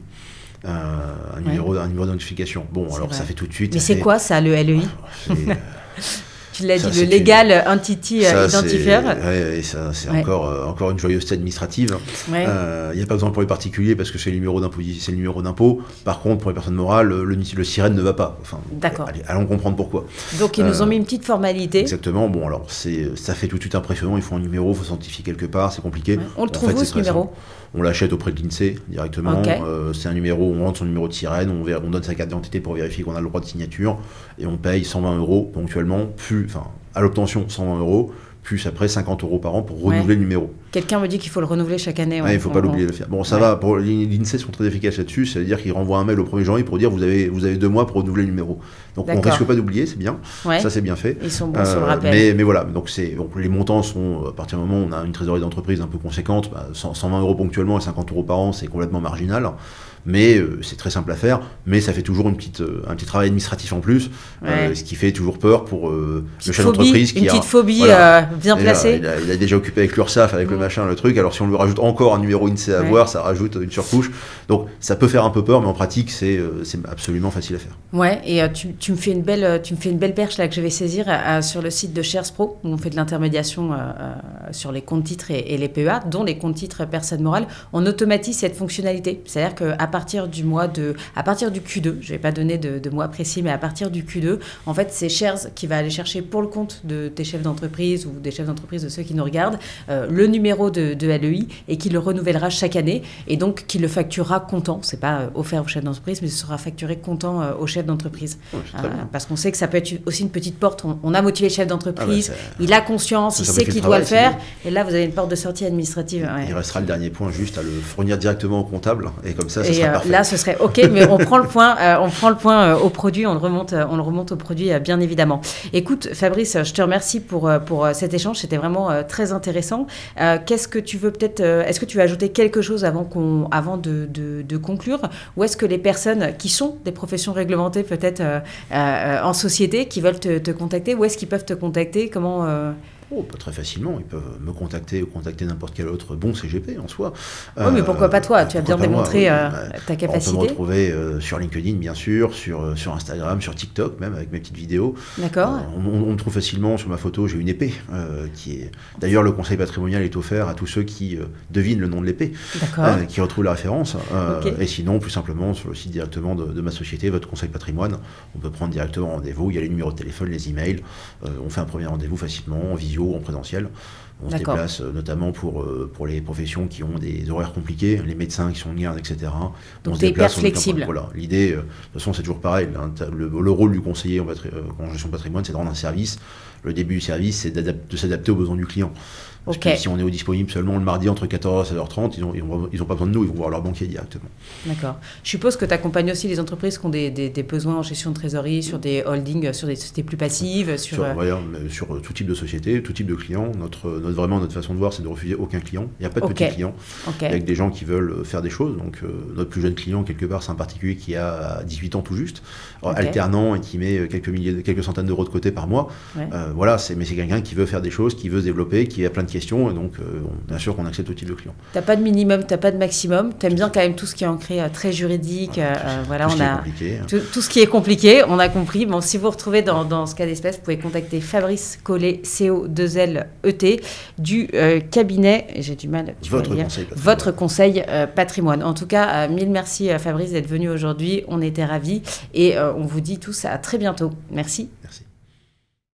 Un numéro d'identification. Alors ça fait tout de suite... Mais c'est quoi ça, le LEI? Tu l'as dit, le Legal Entity Identifier. C'est encore une joyeuseté administrative. Il n'y a pas besoin pour les particuliers parce que c'est le numéro d'impôt. Par contre, pour les personnes morales, le SIREN ne va pas. D'accord. Allons comprendre pourquoi. Donc, ils nous ont mis une petite formalité. Exactement. Alors, ça fait tout de suite impressionnant. Il faut un numéro, il faut s'identifier quelque part, c'est compliqué. On le trouve où, ce numéro? On l'achète auprès de l'INSEE directement. C'est un numéro, on rentre son numéro de SIREN, on donne sa carte d'identité pour vérifier qu'on a le droit de signature et on paye 120 € ponctuellement, à l'obtention 120 €, plus après 50 € par an pour renouveler le numéro. Quelqu'un me dit qu'il faut le renouveler chaque année. Il ne faut pas l'oublier de le faire. Ça va, pour l'INSEE sont très efficaces là-dessus, ça veut dire qu'ils renvoient un mail au 1er janvier pour dire vous avez 2 mois pour renouveler le numéro. Donc on ne risque pas d'oublier, c'est bien, ça c'est bien fait. Ils sont bons sur le rappel. Mais voilà, donc les montants sont, à partir du moment où on a une trésorerie d'entreprise un peu conséquente, 120 € ponctuellement et 50 € par an, c'est complètement marginal. Mais c'est très simple à faire, mais ça fait toujours un petit travail administratif en plus, ce qui fait toujours peur pour le chef d'entreprise. Une petite phobie bien placée. Il a déjà occupé avec l'URSSAF, avec le machin, le truc, alors si on lui rajoute encore un numéro INSEE à voir, ça rajoute une surcouche. Donc ça peut faire un peu peur, mais en pratique, c'est absolument facile à faire. Ouais, et tu me fais une belle perche là que je vais saisir sur le site de Shares Pro, où on fait de l'intermédiation sur les comptes titres et les PEA, dont les comptes titres personnes morales. On automatise cette fonctionnalité. C'est-à-dire qu'à partir du Q2, je ne vais pas donner de mois précis, mais à partir du Q2, en fait, c'est Shares qui va aller chercher pour le compte de tes chefs d'entreprise ou des chefs d'entreprise de ceux qui nous regardent, le numéro de LEI et qui le renouvellera chaque année et donc qui le facturera comptant. Ce n'est pas offert au chef d'entreprise, mais ce sera facturé comptant au chef d'entreprise. Parce qu'on sait que ça peut être aussi une petite porte. On a motivé le chef d'entreprise, il a conscience, il sait qu'il doit le faire. Et là, vous avez une porte de sortie administrative. Il restera le dernier point juste à le fournir directement au comptable et comme ça sera là, ce serait OK, mais on prend le point au produit, on le remonte au produit, bien évidemment. Écoute, Fabrice, je te remercie pour cet échange. C'était vraiment très intéressant. Qu'est-ce que tu veux peut-être... est-ce que tu veux ajouter quelque chose avant de conclure? Ou est-ce que les personnes qui sont des professions réglementées, peut-être en société, qui veulent te contacter, où est-ce qu'ils peuvent te contacter? Comment... Pas très facilement. Ils peuvent me contacter ou contacter n'importe quel autre bon CGP en soi. Oui, mais pourquoi pas toi? Tu as bien démontré ta capacité. On peut me retrouver sur LinkedIn, bien sûr, sur Instagram, sur TikTok, même avec mes petites vidéos. D'accord. On me trouve facilement sur ma photo. J'ai une épée qui est... D'ailleurs, le conseil patrimonial est offert à tous ceux qui devinent le nom de l'épée, qui retrouvent la référence. Okay. Et sinon, plus simplement, sur le site directement de ma société, votre conseil patrimoine, on peut prendre directement rendez-vous. Il y a les numéros de téléphone, les emails. On fait un premier rendez-vous facilement, en visio, en présentiel. On se déplace notamment pour les professions qui ont des horaires compliqués, les médecins qui sont en garde, etc. Donc tu es hyper flexible. Voilà. L'idée, de toute façon, c'est toujours pareil. Le rôle du conseiller en gestion de patrimoine, c'est de rendre un service. Le début du service, c'est de s'adapter aux besoins du client. Parce que si on est disponible seulement le mardi entre 14h et 16h30, ils n'ont pas besoin de nous, ils vont voir leur banquier directement. D'accord. Je suppose que tu accompagnes aussi les entreprises qui ont des besoins en gestion de trésorerie, sur des holdings, sur des sociétés plus passives. Sur tout type de société, tout type de client. Notre façon de voir, c'est de refuser aucun client. Il n'y a pas de petits clients. Avec des gens qui veulent faire des choses. Donc, notre plus jeune client, quelque part, c'est un particulier qui a 18 ans tout juste, alternant et qui met quelques centaines d'euros de côté par mois. Mais c'est quelqu'un qui veut faire des choses, qui veut se développer, qui a plein de questions, et donc bien sûr qu'on accepte tout type de client. T'as pas de minimum, t'as pas de maximum, t'aimes bien quand même tout ce qui est ancré très juridique, tout ce qui est compliqué, on a compris. Bon, si vous retrouvez dans ce cas d'espèce, vous pouvez contacter Fabrice Collet, CO2LET, du cabinet, j'ai du mal, votre conseil patrimoine. En tout cas, mille merci Fabrice d'être venu aujourd'hui, on était ravis, et on vous dit tous à très bientôt. Merci. Merci.